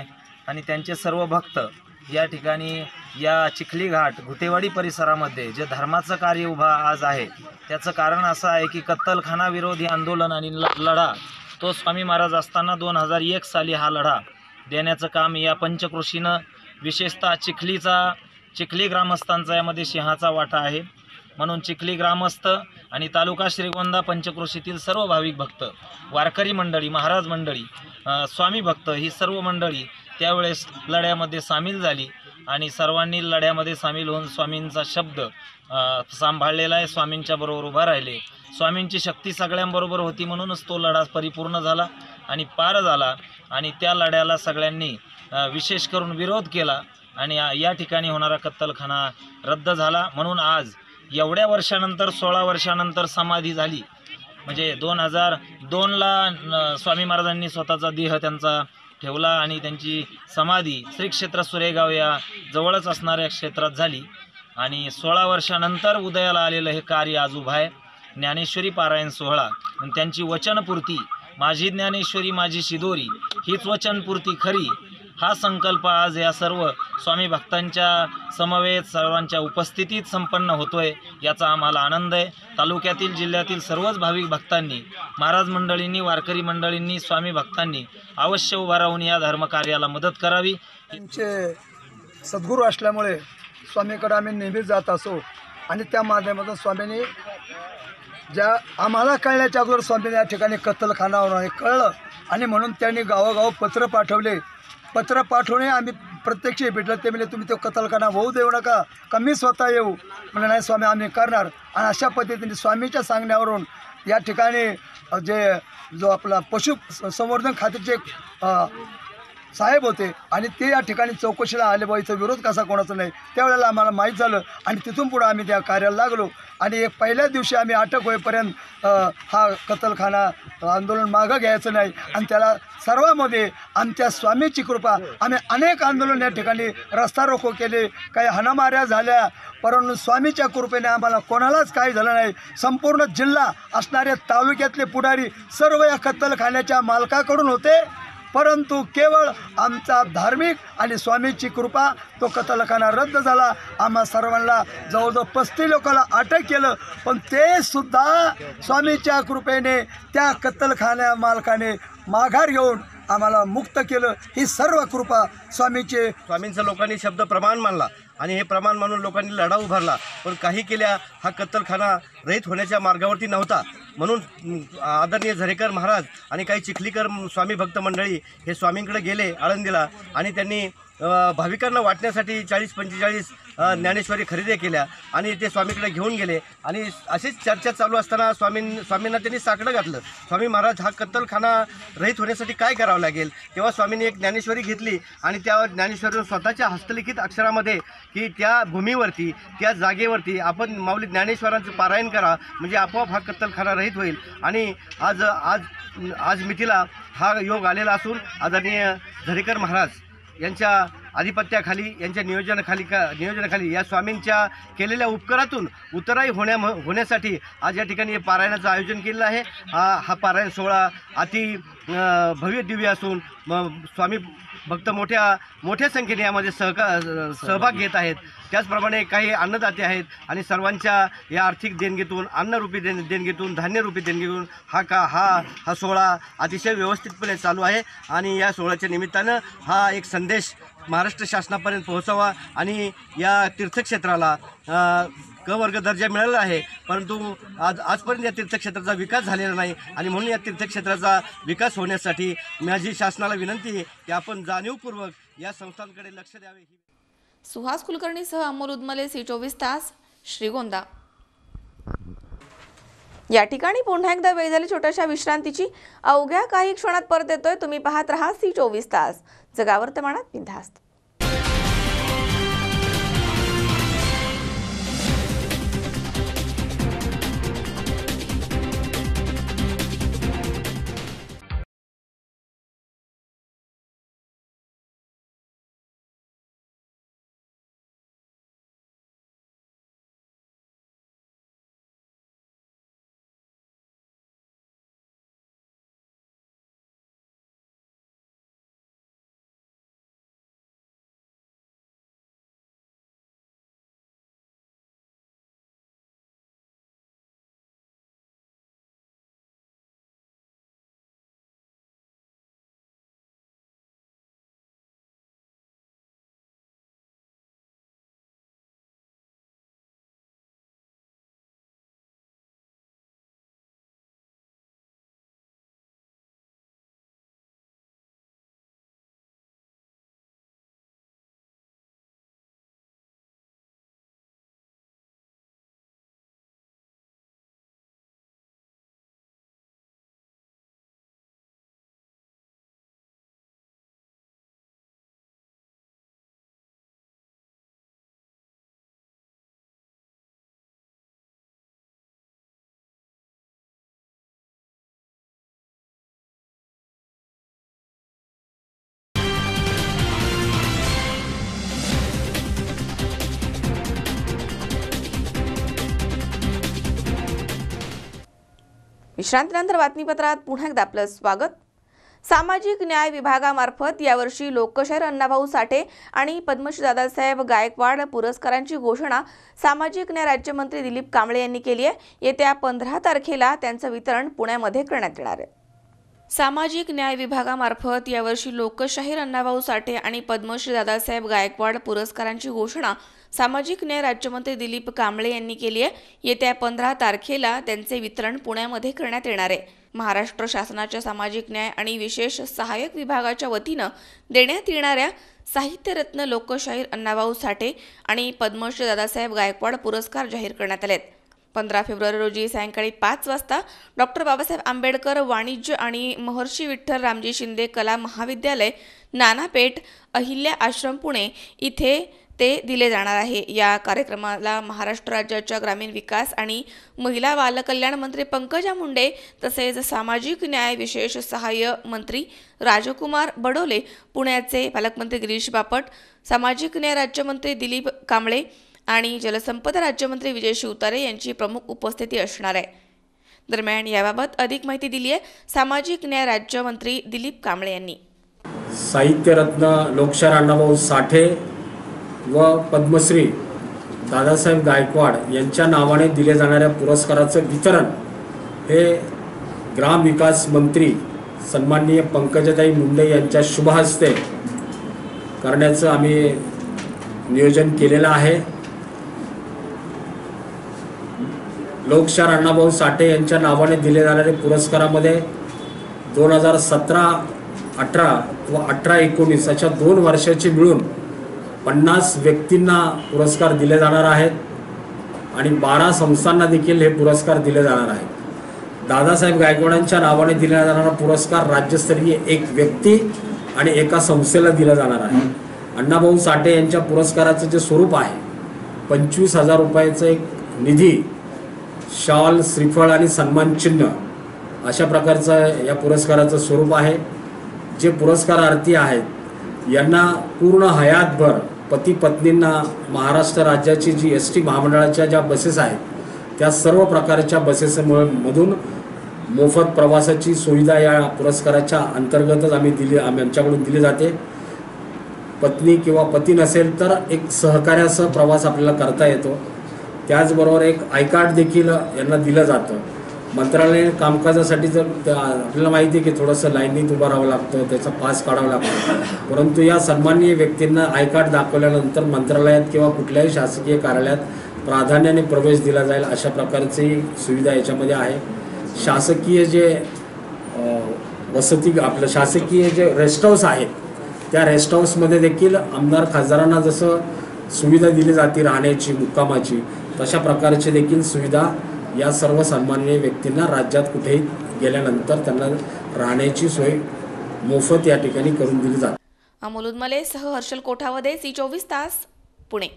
आणि त्यांचे सर्व भक्त या ठिकाणी या चिखली घाट घुटेवाडी परिसरामध्ये जे धर्माचं कार्य उभा आज आहे त्याचं कारण असं आहे की कत्तलखाना विरोधी आंदोलन आणि लढा तो स्वामी महाराज असताना 2001 साली हा लढा देण्याचं काम या पंचक्रोशीनं विशेषतः चिखली ग्रामस्थांचा यामध्ये सिंहाचा वाटा आहे. म्हणून चिखली ग्रामस्थ आणि तालुका श्रीगोंदा पंचक्रोशीतील सर्व भाविक भक्त, वारकरी मंडळी, महाराज मंडळी, स्वामी भक्त ही सर्व मंडळी त्यावेळेस लढ्यामध्ये सामील झाली आणि सर्वांनी लढ्यामध्ये सामील होऊन स्वामींचा शब्द सांभाळलेला आहे. स्वामींच्या बरोबर उभा राहिले. स्वामींची शक्ती सगळ्यांबरोबर होती म्हणूनच तो लढा परिपूर्ण झाला आणि पार झाला आणि त्या लढ्याला सगळ्यांनी विशेष करून विरोध केला आणि या ठिकाणी होणारा कत्तलखाना रद्द झाला. म्हणून आज एवढ्या वर्षानंतर 16 वर्षानंतर समाधी झाली. म्हणजे 2002ला स्वामी महाराजांनी स्वतःचा देह त्यांचा ठेवला आणि त्यांची समाधी श्री क्षेत्र सुरेगाव या जवळच असणाऱ्या क्षेत्रात झाली आणि 16 वर्षानंतर उदयाला आलेलं हे कार्य आज उभं आहे. ज्ञानेश्वरी पारायण सोहळा आणि त्यांची वचनपूर्ती, माझी ज्ञानेश्वरी माझी शिदोरी, हीच वचनपूर्ती खरी, हा संकल्प आज या सर्व स्वामी भक्तांच्या समवेत सर्वांच्या उपस्थितीत संपन्न होतोय. याचा आम्हाला आनंद आहे. तालुक्यातील जिल्ह्यातील सर्वच भाविक भक्तांनी, महाराज मंडळींनी, वारकरी मंडळींनी, स्वामी भक्तांनी अवश्य उभा राहून या धर्मकार्याला मदत करावी. त्यांचे सद्गुरू असल्यामुळे स्वामीकडे आम्ही नेहमीच जात असो आणि त्या माध्यमातून स्वामींनी ज्या आम्हाला कळण्याच्या अगोदर स्वामींनी या ठिकाणी कत्तलखाना होणार हे कळलं आणि म्हणून त्यांनी गावोगाव पत्र पाठवले. पत्र पाठवणे आम्ही प्रत्यक्ष भेटलं. ते म्हणजे तुम्ही तो कत्तलखाना होऊ देऊ नका, कमी स्वतः येऊ. म्हणजे नाही स्वामी आम्ही करणार. आणि अशा पद्धतीने स्वामीच्या सांगण्यावरून या ठिकाणी जो आपला पशु संवर्धन खात्याचे साहेब होते आणि ते या ठिकाणी चौकशीला आले. बा इथं विरोध कसा कोणाचा नाही. त्यावेळेला आम्हाला माहीत झालं आणि तिथून पुढं आम्ही त्या कार्याला लागलो आणि एक पहिल्या दिवशी आम्ही अटक होईपर्यंत हा कत्तलखाना आंदोलन मागं घ्यायचं नाही आणि त्याला सर्वांमध्ये आमच्या स्वामीची कृपा. आम्ही अनेक आंदोलन या ठिकाणी रस्ता रोको केले, काही हाणामाऱ्या झाल्या, परंतु स्वामीच्या कृपेने आम्हाला कोणालाच काही झालं नाही. संपूर्ण जिल्हा असणारे तालुक्यातले पुढारी सर्व या कत्तलखान्याच्या मालकाकडून होते, परंतु केवळ आमचा धार्मिक आणि स्वामीची कृपा तो कत्तलखाना रद्द झाला. आम्हा सर्वांना जवळजवळ 35 लोकांना अटक केलं, पण ते सुद्धा स्वामीच्या कृपेने त्या कत्तलखान्या मालकाने माघार घेऊन आम्हाला मुक्त केलं. ही सर्व कृपा स्वामींचा लोकांनी शब्द प्रमाण मानला आणि हे प्रमाण मानून लोकांनी लढा उभारला. पण काही केल्या हा कत्तलखाना रहित होण्याच्या मार्गावरती नव्हता. म्हणून आदरणीय झरेकर महाराज आणि काही चिखलीकर स्वामी भक्त मंडळी हे स्वामींकडे गेले आळंदीला आणि त्यांनी भाविकांना वाटण्यासाठी 40-45 ज्ञानेश्वरी खरेदी केल्या आणि ते स्वामीकडे घेऊन गेले आणि अशीच चर्चा चालू असताना स्वामींना त्यांनी साकडं घातलं. स्वामी महाराज हा कत्तलखाना रहित होण्यासाठी काय करावं लागेल. तेव्हा स्वामींनी एक ज्ञानेश्वरी घेतली आणि त्या ज्ञानेश्वरीवर स्वतःच्या हस्तलिखित अक्षरामध्ये की त्या भूमीवरती त्या जागेवरती आपण माऊली ज्ञानेश्वरांचं पारायण करा म्हणजे आपोआप हा कत्तलखाना रहित होईल. आणि आज मितीला हा योग आलेला असून आदरणीय झरेकर महाराज यांच्या आधिपत्याखाली, यांच्या नियोजनाखाली या स्वामींच्या केलेल्या उपकारातून उतराई होण्यासाठी आज या ठिकाणी पारायणाचं आयोजन केलेलं आहे. हा पारायण सोहळा अति भव्य दिव्य असून स्वामी भक्त मोठ्या संख्येने यामध्ये सहभाग घेत आहेत. त्याचप्रमाणे काही अन्नदाते आहेत आणि सर्वांच्या या आर्थिक देणगीतून, अन्नरूपी देणगीतून, धान्यरूपी देणगीतून हा सोहळा अतिशय व्यवस्थितपणे चालू आहे. आणि या सोहळ्याच्या निमित्तानं हा एक संदेश महाराष्ट्र शासनापर्यंत पोहोचावा आणि या तीर्थक्षेत्राला क वर्ग दर्जा मिळाला आहे, परंतु आजपर्यंत या तीर्थक्षेत्राचा विकास झालेला नाही आणि म्हणून या तीर्थक्षेत्राचा विकास होण्यासाठी माझी शासनाला विनंती आहे की आपण जाणीवपूर्वक या संस्थांकडे लक्ष द्यावे. सुहास कुलकर्णीसह अमोल उदमले, C24 तास, श्रीगोंदा. या ठिकाणी पुन्हा एकदा वेळ झाली छोट्याशा विश्रांतीची. अवघ्या काही क्षणात परत येतोय. तुम्ही पाहत राहा C24 तास, जगा वर्तमानात बिनधास्त. विश्रांतीनंतर बातमीपत्रात पुन्हा एकदा आपलं स्वागत. सामाजिक न्याय विभागामार्फत यावर्षी लोकशाहीर अण्णाभाऊ साठे आणि पद्मश्री दादासाहेब गायकवाड पुरस्कारांची घोषणा सामाजिक न्याय राज्यमंत्री दिलीप कांबळे यांनी केली आहे. येत्या 15 तारखेला त्यांचं वितरण पुण्यामध्ये करण्यात येणार आहे. सामाजिक न्याय विभागामार्फत यावर्षी लोकशाहीर अण्णाभाऊ साठे आणि पद्मश्री दादासाहेब गायकवाड पुरस्कारांची घोषणा सामाजिक न्याय राज्यमंत्री दिलीप कांबळे यांनी केली आहे. येत्या 15 तारखेला त्यांचे वितरण पुण्यामध्ये करण्यात येणार आहे. महाराष्ट्र शासनाच्या सामाजिक न्याय आणि विशेष सहाय्यक विभागाच्या वतीनं देण्यात येणाऱ्या साहित्यरत्न लोकशाहीर अण्णाभाऊ साठे आणि पद्मश्री दादासाहेब गायकवाड पुरस्कार जाहीर करण्यात आले आहेत. 15 फेब्रुवारी रोजी सायंकाळी 5 वाजता डॉक्टर बाबासाहेब आंबेडकर वाणिज्य आणि महर्षी विठ्ठल रामजी शिंदे कला महाविद्यालय, नानापेठ, अहिल्या आश्रम, पुणे इथे ते दिले जाणार आहे. या कार्यक्रमाला महाराष्ट्र राज्याच्या ग्रामीण विकास आणि महिला बालकल्याण मंत्री पंकजा मुंडे तसेच सामाजिक न्याय विशेष सहाय्य मंत्री राजकुमार बडोले, पुण्याचे पालकमंत्री गिरीश बापट, सामाजिक न्याय राज्यमंत्री दिलीप कांबळे आणि जलसंपदा राज्यमंत्री विजय शिवतारे यांची प्रमुख उपस्थिती असणार आहे. दरम्यान याबाबत अधिक माहिती दिली आहे सामाजिक न्याय राज्यमंत्री दिलीप कांबळे यांनी. साहित्यरत्न लोकशाहीर अण्णाभाऊ साठे व पद्मश्री दादासाहेब गायकवाड यांच्या नावाने दिले जाणाऱ्या पुरस्काराचं वितरण हे ग्रामविकास मंत्री सन्माननीय पंकजाताई मुंडे यांच्या शुभ हस्ते करण्याचं आम्ही नियोजन केलेलं आहे. लोकशाहीर अण्णाभाऊ साठे यांच्या नावाने दिले जाणारे पुरस्कारामध्ये 2017-18 व 18-19 अशा 2 वर्षाचे मिळून 50 व्यक्तींना पुरस्कार दिले जाणार आहेत आणि 12 संस्थांना देखील हे पुरस्कार दिले जाणार आहेत. दादासाहेब गायकवाडांच्या नावाने दिला जाणारा पुरस्कार राज्यस्तरीय 1 व्यक्ती आणि एका संस्थेला दिला जाणार आहे. अण्णाभाऊ साठे यांच्या पुरस्काराचं जे स्वरूप आहे 25,000 रुपयाचं एक निधी, शॉल, श्रीफळ आणि सन्मान चिन्ह अशा प्रकारचं या पुरस्काराचं स्वरूप आहे. जे पुरस्कारार्थी आहेत यांना पूर्ण हयातभर पती पत्नींना महाराष्ट्र राज्याची जी ST महामंडळाच्या ज्या बसेस आहेत त्या सर्व प्रकारच्या बसेसमधून मोफत प्रवासाची सुविधा या पुरस्काराच्या अंतर्गतच आमच्याकडून दिली जाते. पत्नी किंवा पती नसेल तर एक सहकार्यासह प्रवास आपल्याला करता येतो. त्याचबरोबर एक आय कार्ड देखील यांना दिलं जातं. मंत्रालयीन कामकाजासाठी जर आपल्याला माहिती आहे की थोडंसं लाईनीत उभं राहावं लागतं, त्याचा पास काढावा लागतो, परंतु या सन्माननीय व्यक्तींना आय कार्ड दाखवल्यानंतर मंत्रालयात किंवा कुठल्याही शासकीय कार्यालयात प्राधान्याने प्रवेश दिला जाईल अशा प्रकारची सुविधा याच्यामध्ये आहे. शासकीय जे शासकीय जे रेस्ट हाऊस आहेत त्या रेस्ट हाऊसमध्ये देखील आमदार खासदारांना जसं सुविधा दिली जाते राहण्याची, मुक्कामाची, तशा प्रकारची देखील सुविधा या सर्व सन्माननीय व्यक्तींना राज्यात कुठेही गेल्यानंतर त्यांना राहण्याची सोय मोफत या ठिकाणी करून दिली जाते. अमोल उदमले सह हर्षल कोठावदे, C24 तास, पुणे.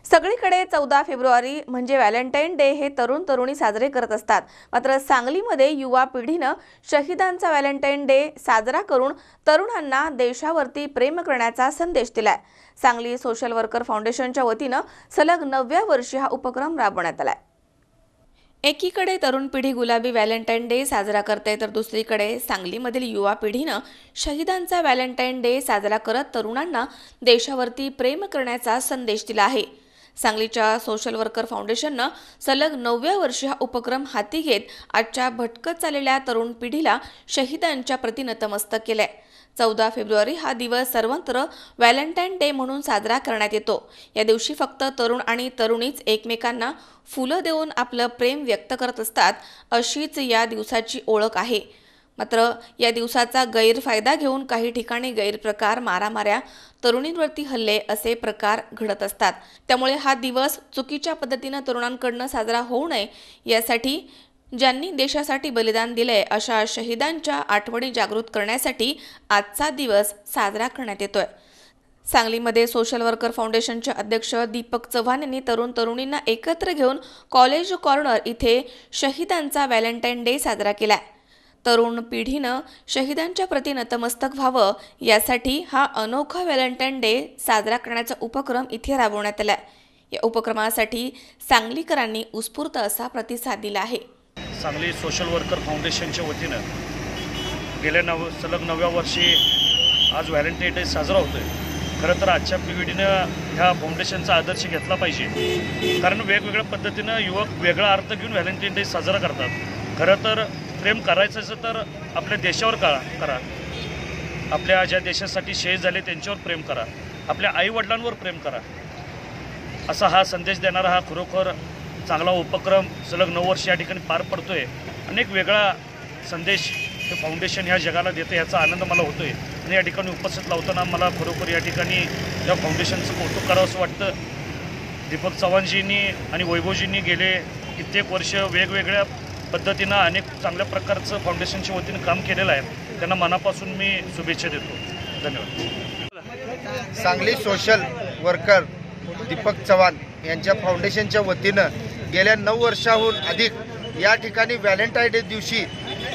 सगळीकडे 14 फेब्रुवारी म्हणजे व्हॅलेंटाईन डे हे तरुण तरुणी साजरे करत असतात. मात्र सांगलीमध्ये युवा पिढीनं शहीदांचा व्हॅलेंटाईन डे साजरा करून तरुणांना देशावरती प्रेम करण्याचा संदेश दिलाय. सांगली सोशल वर्कर फाउंडेशनच्या वतीनं सलग 9व्या वर्षी हा उपक्रम राबवण्यात आलाय. एकीकडे तरुण पिढी गुलाबी व्हॅलेंटाईन डे साजरा करते तर दुसरीकडे सांगलीमधील युवा पिढीनं शहीदांचा व्हॅलेंटाईन डे साजरा करत तरुणांना देशावरती प्रेम करण्याचा संदेश दिला आहे. सांगलीच्या सोशल वर्कर फाउंडेशननं सलग 9व्या वर्षी हा उपक्रम हाती घेत आजच्या भटकत चाललेल्या तरुण पिढीला शहीदांच्या प्रती नतमस्तक केलंय. 14 फेब्रुवारी हा दिवस सर्वत्र व्हॅलेंटाईन डे म्हणून साजरा करण्यात येतो. या दिवशी फक्त तरुण आणि तरुणीच एकमेकांना फुलं देऊन आपलं प्रेम व्यक्त करत असतात, अशीच या दिवसाची ओळख आहे. मात्र या दिवसाचा गैरफायदा घेऊन काही ठिकाणी गैरप्रकार, मारामाऱ्या, तरुणींवरती हल्ले असे प्रकार घडत असतात. त्यामुळे हा दिवस चुकीच्या पद्धतीनं तरुणांकडनं साजरा होऊ नये यासाठी ज्यांनी देशासाठी बलिदान दिले अशा शहीदांच्या आठवणी जागृत करण्यासाठी आजचा दिवस साजरा करण्यात येतोय. सांगलीमध्ये सोशल वर्कर फाउंडेशनचे अध्यक्ष दीपक चव्हाण यांनी तरुण तरुणींना एकत्र घेऊन कॉलेज कॉर्नर इथे शहीदांचा व्हॅलेंटाईन डे साजरा केलाय. तरुण पिढीनं शहीदांच्या प्रती नतमस्तक व्हावं यासाठी हा अनोखा व्हॅलेंटाईन डे साजरा करण्याचा उपक्रम इथे राबवण्यात आलाय. या उपक्रमासाठी सांगलीकरांनी उत्स्फूर्त असा प्रतिसाद दिला आहे. सांगली सोशल वर्कर फाउंडेशनच्या वतीनं गेल्या सलग 9व्या वर्षी आज व्हॅलेंटाईन डे साजरा होतो आहे. खरं तर आजच्या पिढीनं ह्या फाउंडेशनचा आदर्श घेतला पाहिजे, कारण वेगवेगळ्या पद्धतीनं युवक वेगळा अर्थ घेऊन व्हॅलेंटाईन डे साजरा करतात. खरं तर प्रेम करायचं असेल तर आपल्या देशावर करा, आपल्या ज्या देशासाठी शहीद झाले त्यांच्यावर प्रेम करा, आपल्या आईवडिलांवर प्रेम करा, असा हा संदेश देणारा हा खरोखर चांगला उपक्रम सलग 9 वर्ष या ठिकाणी पार पडतो आहे. अनेक वेगळा संदेश हे फाउंडेशन ह्या जगाला देते, याचा आनंद मला होतो आहे. आणि या ठिकाणी उपस्थित लावताना मला खरोखर या ठिकाणी या फाउंडेशनचं कौतुक करावं असं वाटतं. दीपक चव्हाणजींनी आणि वैभवजींनी गेले कित्येक वर्ष वेगवेगळ्या पद्धतीनं अनेक चांगल्या प्रकारचं फाउंडेशनच्या वतीनं काम केलेलं आहे. त्यांना मनापासून मी शुभेच्छा देतो. धन्यवाद. सांगली सोशल वर्कर दीपक चव्हाण यांच्या फाउंडेशनच्या वतीनं गेल्या 9 वर्षाहून अधिक या ठिकाणी व्हॅलेंटाईन डे दिवशी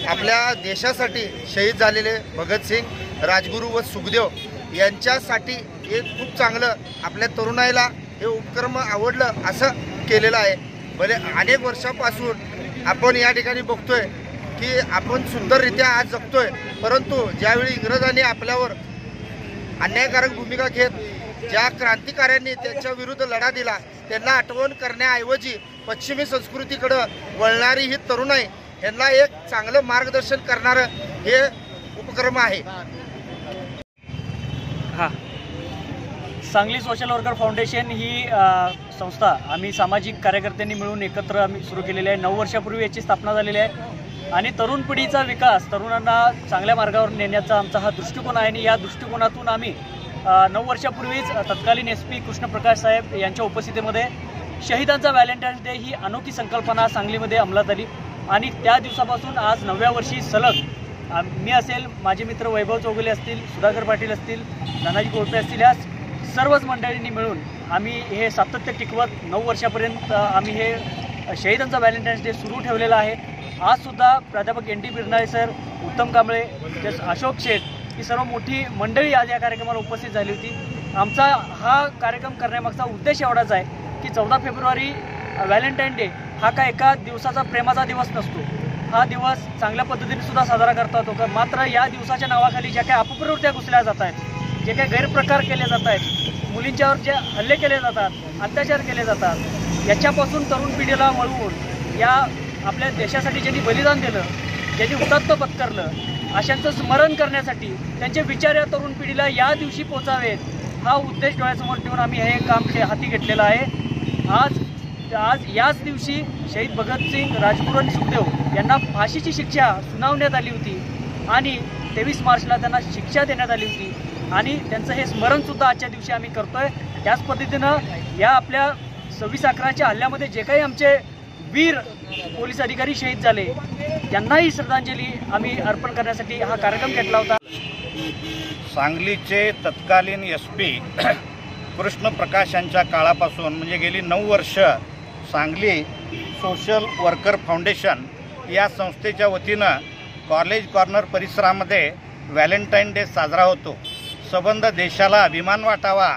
आपल्या देशासाठी शहीद झालेले भगतसिंग, राजगुरू व सुखदेव यांच्यासाठी एक खूप चांगलं आपल्या तरुणाईला हे उपक्रम आवडलं असं केलेलं आहे. भले अनेक वर्षापासून आपण या ठिकाणी बघतोय की आपण सुंदररित्या आज जगतोय, परंतु ज्यावेळी इंग्रजांनी आपल्यावर अन्यायकारक भूमिका घेत ज्या क्रांतिकाऱ्यांनी त्यांच्या विरुद्ध लढा दिला त्यांना आठवण करण्याऐवजी पश्चिमी संस्कृतीकडं वळणारी ही तरुणाई यांना एक चांगलं मार्गदर्शन करणारं हे उपक्रम आहे. सांगली सोशल वर्कर फाउंडेशन ही संस्था आम्ही सामाजिक कार्यकर्त्यांनी मिळून एकत्र आम्ही सुरू केलेली आहे. 9 वर्षापूर्वी याची स्थापना झालेली आहे आणि तरुण पिढीचा विकास, तरुणांना चांगल्या मार्गावर नेण्याचा आमचा हा दृष्टिकोन आहे. आणि या दृष्टिकोनातून आम्ही 9 वर्षापूर्वीच तत्कालीन SP कृष्णप्रकाश साहेब यांच्या उपस्थितीमध्ये शहीदांचा व्हॅलेंटाईन डे ही अनोखी संकल्पना सांगलीमध्ये अंमलात आली. आणि त्या दिवसापासून आज 9व्या वर्षी सलग मी असेल, माझे मित्र वैभव चौगुले असतील, सुधाकर पाटील असतील, धनाजी कोळपे असतील, या सर्वच मंडळींनी मिळून आम्ही हे सातत्य टिकवत 9 वर्षापर्यंत आम्ही हे शहीदांचा व्हॅलेंटाईन्स डे सुरू ठेवलेला आहे. आजसुद्धा प्राध्यापक NT बिरनाळे सर, उत्तम कांबळे, अशोक शेठ ही सर्व मोठी मंडळी आज या कार्यक्रमाला उपस्थित झाली होती. आमचा हा कार्यक्रम करण्यामागचा उद्देश एवढाच आहे की 14 फेब्रुवारी व्हॅलेंटाईन डे हा काय एका दिवसाचा प्रेमाचा दिवस नसतो. हा दिवस चांगल्या पद्धतीने सुद्धा साजरा करता येतो. मात्र या दिवसाच्या नावाखाली ज्या काही अपप्रवृत्त्या घुसल्या जात आहेत, जे काही गैरप्रकार केले जात आहेत, मुलींच्यावर जे हल्ले केले जातात, अत्याचार केले जातात, याच्यापासून तरुण पिढीला वळवून या आपल्या देशासाठी ज्यांनी बलिदान दिलं, ज्यांनी हुतात्मा पत्करलं, अशांचं स्मरण करण्यासाठी त्यांचे विचार या तरुण पिढीला या दिवशी पोचावेत, हा उद्देश डोळ्यासमोर ठेवून आम्ही हे काम हाती घेतलेलं आहे. आज याच दिवशी शहीद भगतसिंग, राजगुरू आणि सुखदेव यांना फाशीची शिक्षा सुनावण्यात आली होती आणि 23 मार्चला त्यांना शिक्षा देण्यात आली होती आणि त्यांचं हे स्मरणसुद्धा आजच्या दिवशी आम्ही करतोय. त्याच पद्धतीनं या आपल्या 26/11च्या हल्ल्यामध्ये जे काही आमचे वीर पोलीस अधिकारी शहीद झाले त्यांनाही श्रद्धांजली आम्ही अर्पण करण्यासाठी हा कार्यक्रम घेतला होता. सांगलीचे तत्कालीन SP कृष्णप्रकाश यांच्या काळापासून म्हणजे गेली 9 वर्ष सांगली सोशल वर्कर फाउंडेशन या संस्थेच्या वतीनं कॉलेज कॉर्नर परिसरामध्ये व्हॅलेंटाईन डे साजरा होतो. संबंध देशाला अभिमान वाटावा,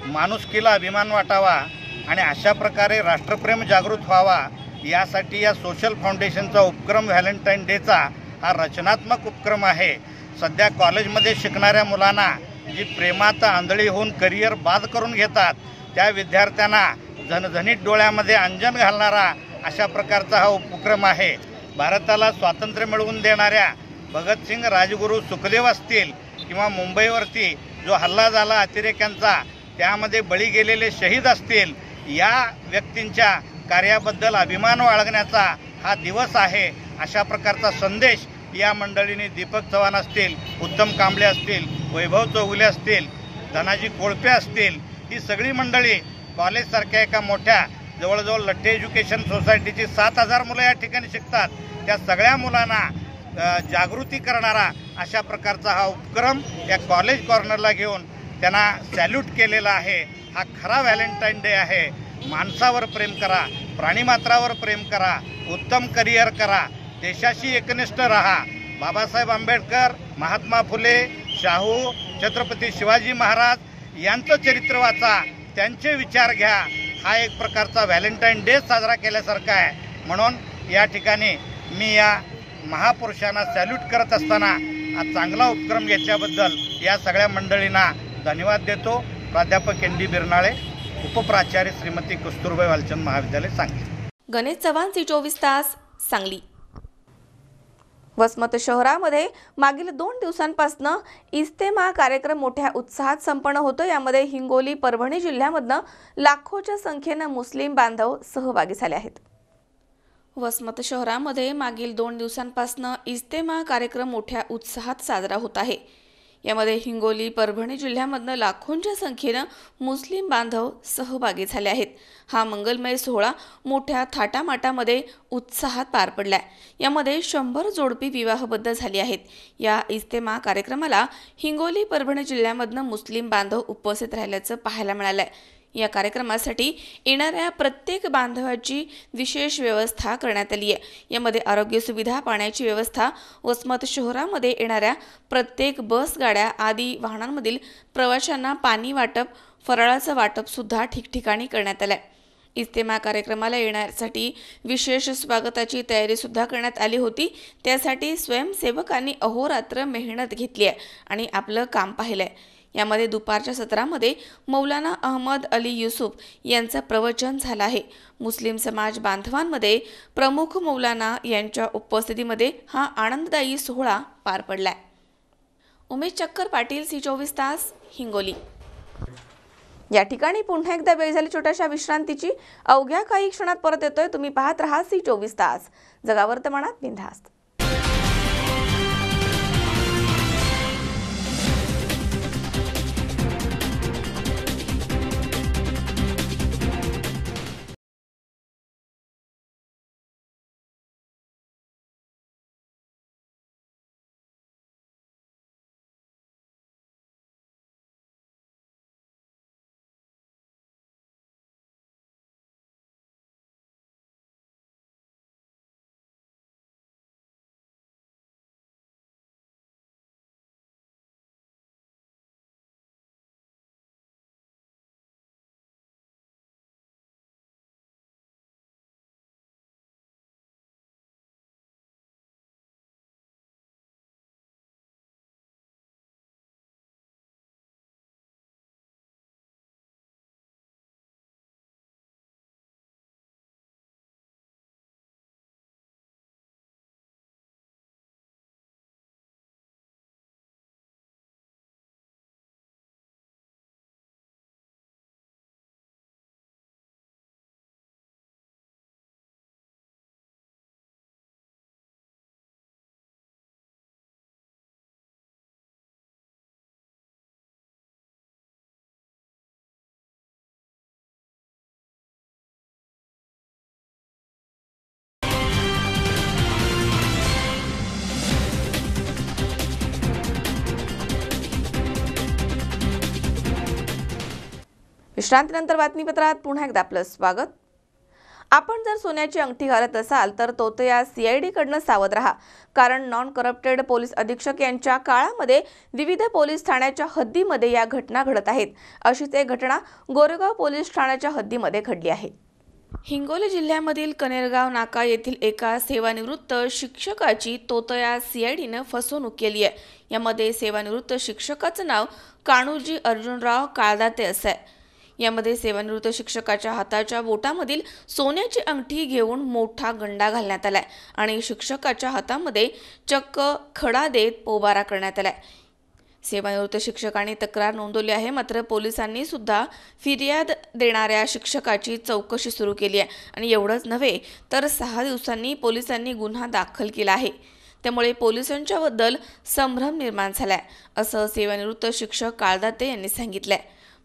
माणुसकीला अभिमान वाटावा आणि अशा प्रकारे राष्ट्रप्रेम जागृत व्हावा यासाठी या सोशल फाउंडेशनचा उपक्रम व्हॅलेंटाईन डेचा हा रचनात्मक उपक्रम आहे. सध्या कॉलेजमध्ये शिकणाऱ्या मुलांना जी प्रेमात आंधळी होऊन करिअर बाद करून घेतात त्या विद्यार्थ्यांना झणझणीत डोळ्यामध्ये अंजन घालणारा अशा प्रकारचा हा उपक्रम आहे. भारताला स्वातंत्र्य मिळवून देणाऱ्या भगतसिंग, राजगुरू, सुखदेव असतील किंवा मुंबईवरती जो हल्ला झाला अतिरेक्यांचा त्यामध्ये बळी गेलेले शहीद असतील, या व्यक्तींच्या कार्याबद्दल अभिमान बाळगण्याचा हा दिवस आहे. अशा प्रकारचा संदेश या मंडळींनी दीपक चव्हाण असतील, उत्तम कांबळे असतील, वैभव चौगुले असतील, धनाजी कोळपे असतील, ही सगळी मंडळी कॉलेजसारख्या एका मोठ्या जवळजवळ लठ्ठे एज्युकेशन सोसायटीची 7,000 मुलं या ठिकाणी शिकतात, त्या सगळ्या मुलांना जागृती करणारा अशा प्रकारचा हा उपक्रम या कॉलेज कॉर्नरला घेऊन त्यांना सॅल्यूट केलेला आहे. हा खरा व्हॅलेंटाईन डे आहे. माणसावर प्रेम करा, प्राणीमात्रावर प्रेम करा, उत्तम करिअर करा, देशाशी एकनिष्ठ राहा. बाबासाहेब आंबेडकर, महात्मा फुले, शाहू, छत्रपती शिवाजी महाराज यांचं चरित्र वाचा, त्यांचे विचार घ्या. हा एक प्रकारचा व्हॅलेंटाईन डे साजरा केल्यासारखा आहे. म्हणून या ठिकाणी मी या महापुरुषांना सॅल्यूट करत असताना हा चांगला उपक्रम घेतल्याबद्दल या सगळ्या मंडळींना धन्यवाद देतो. प्राध्यापक ND बिरनाळे, उपप्राचार्य श्रीमती कस्तुरबाई वालचंद महाविद्यालय सांगली. गणेश चव्हाण, C24 तास, सांगली. वसमत शहरामध्ये मागील 2 दिवसांपासून इस्तेमा कार्यक्रम मोठ्या उत्साहात संपन्न होतो. यामध्ये हिंगोली, परभणी जिल्ह्यामधनं लाखोच्या संख्येनं मुस्लिम बांधव सहभागी झाले आहेत. वसमत शहरामध्ये मागील 2 दिवसांपासून इस्तेमा कार्यक्रम मोठ्या उत्साहात साजरा होत आहे. यामध्ये हिंगोली, परभणी जिल्ह्यामधनं लाखोंच्या संख्येनं मुस्लिम बांधव सहभागी झाले आहेत. हा मंगलमय सोहळा मोठ्या थाटामाटामध्ये उत्साहात पार पडलाय. यामध्ये 100 जोडपी विवाहबद्ध झाली आहेत. या इस्तेमा कार्यक्रमाला हिंगोली, परभणी जिल्ह्यामधनं मुस्लिम बांधव उपस्थित राहिल्याचं पाहायला मिळालंय. या कार्यक्रमासाठी येणाऱ्या प्रत्येक बांधवाची विशेष व्यवस्था करण्यात आली आहे. यामध्ये आरोग्य सुविधा, पाण्याची व्यवस्था, वसमत शहरामध्ये येणाऱ्या प्रत्येक बस, गाड्या आदी वाहनांमधील प्रवाशांना पाणी वाटप, फराळाचं वाटप सुद्धा ठिकठिकाणी करण्यात आलंय. इस्तेमा कार्यक्रमाला येण्यासाठी विशेष स्वागताची तयारी सुद्धा करण्यात आली होती. त्यासाठी स्वयंसेवकांनी अहोरात्र मेहनत घेतली आहे आणि आपलं काम पाहिलंय. यामध्ये दुपारच्या सत्रामध्ये मौलाना अहमद अली युसुफ यांचं प्रवचन झालं आहे. मुस्लिम समाज बांधवांमध्ये प्रमुख मौलाना यांच्या उपस्थितीमध्ये हा आनंददायी सोहळा पार पडलाय. उमेश चक्कर पाटील, C24 तास, हिंगोली. या ठिकाणी पुन्हा एकदा वेळ झाली छोट्याशा विश्रांतीची. अवघ्या काही क्षणात परत येतोय. तुम्ही पाहत राहा C24 तास, जगा वर्तमानात बिनधास्त. विश्रांतीनंतर बातमीपत्रात पुन्हा एकदा आपलं स्वागत. आपण जर सोन्याची अंगठी घालत असाल तर तोतया CID कडनं सावध राहा. कारण नॉन करप्टेड पोलीस अधीक्षक यांच्या काळामध्ये विविध पोलीस ठाण्याच्या हद्दीमध्ये या घटना घडत आहेत. अशीच एक घटना गोरेगाव पोलीस ठाण्याच्या हद्दीमध्ये घडली आहे. हिंगोली जिल्ह्यामधील कनेरगाव नाका येथील एका सेवानिवृत्त शिक्षकाची तोतया CIDनं फसवणूक केली आहे. यामध्ये सेवानिवृत्त शिक्षकाचं नाव कान्होजी अर्जुनराव काळदाते असं आहे. यामध्ये सेवानिवृत्त शिक्षकाच्या हाताच्या बोटामधील सोन्याची अंगठी घेऊन मोठा गंडा घालण्यात आलाय आणि शिक्षकाच्या हातामध्ये चक्क खडा देत पोबारा करण्यात आलाय. सेवानिवृत्त शिक्षकांनी तक्रार नोंदवली आहे. मात्र पोलिसांनी सुद्धा फिर्याद देणाऱ्या शिक्षकाची चौकशी सुरू केली आहे आणि एवढंच नव्हे तर 6 दिवसांनी पोलिसांनी गुन्हा दाखल केला आहे. त्यामुळे पोलिसांच्याबद्दल संभ्रम निर्माण झालाय असं सेवानिवृत्त शिक्षक काळदाते यांनी सांगितलंय.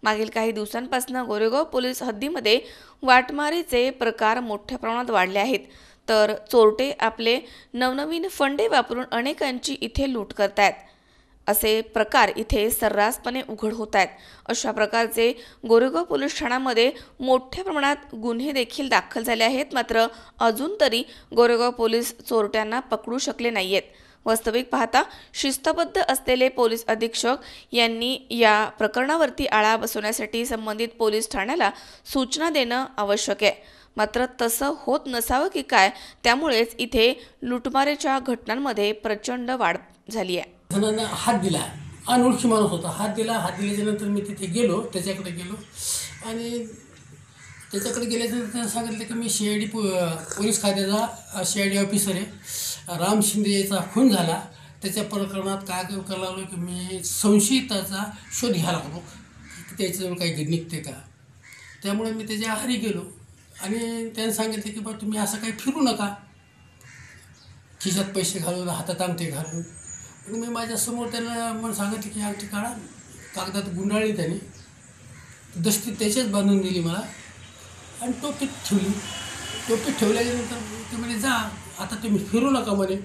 मागील काही दिवसांपासून गोरेगाव पोलीस हद्दीमध्ये वाटमारीचे प्रकार मोठ्या प्रमाणात वाढले आहेत. तर चोरटे आपले नवनवीन फंडे वापरून अनेकांची इथे लूट करतायत. असे प्रकार इथे सर्रासपणे उघड होत आहेत. अशा प्रकारचे गोरेगाव पोलीस ठाण्यामध्ये मोठ्या प्रमाणात गुन्हे देखील दाखल झाले आहेत. मात्र अजून तरी गोरेगाव पोलीस चोरट्यांना पकडू शकले नाहीयेत. वास्तविक पाहता शिस्तबद्ध असलेले पोलीस अधीक्षक यांनी या प्रकरणावरती आळा बसवण्यासाठी संबंधित पोलीस ठाण्याला सूचना देणं आवश्यक आहे. मात्र तसं होत नसावं की काय, त्यामुळेच इथे लुटमारेच्या घटनांमध्ये प्रचंड वाढ झाली आहे. जणांना हात दिला, अनोळखी माणूस होता, हात दिल्याच्या नंतर मी तिथे गेलो, त्याच्याकडे गेलो आणि त्याच्याकडे गेल्यानंतर त्यानं सांगितलं की मी CID पोलीस खात्याचा CID ऑफिसर आहे, राम शिंदे याचा खून झाला, त्याच्या प्रकरणात काय करायला लागलो की मी संशयिताचा शोध घ्यायला लागलो की त्याच्याजवळ काही निघते का. त्यामुळे मी त्याच्या आहारी गेलो आणि त्यानं सांगितलं की बा तुम्ही असं काही फिरू नका, खिशात पैसे घालून हातात अंगठी घालून. मग मी माझ्यासमोर त्यांना मला सांगितलं की अंगठी काढा, कागदात गुंडाळली त्यांनी, दस्ती त्याच्याच बांधून दिली मला आणि टोपीत ठेवली. टोपीत ठेवल्यानंतर ते म्हणे जा आता तुम्ही फिरू नका म्हणे.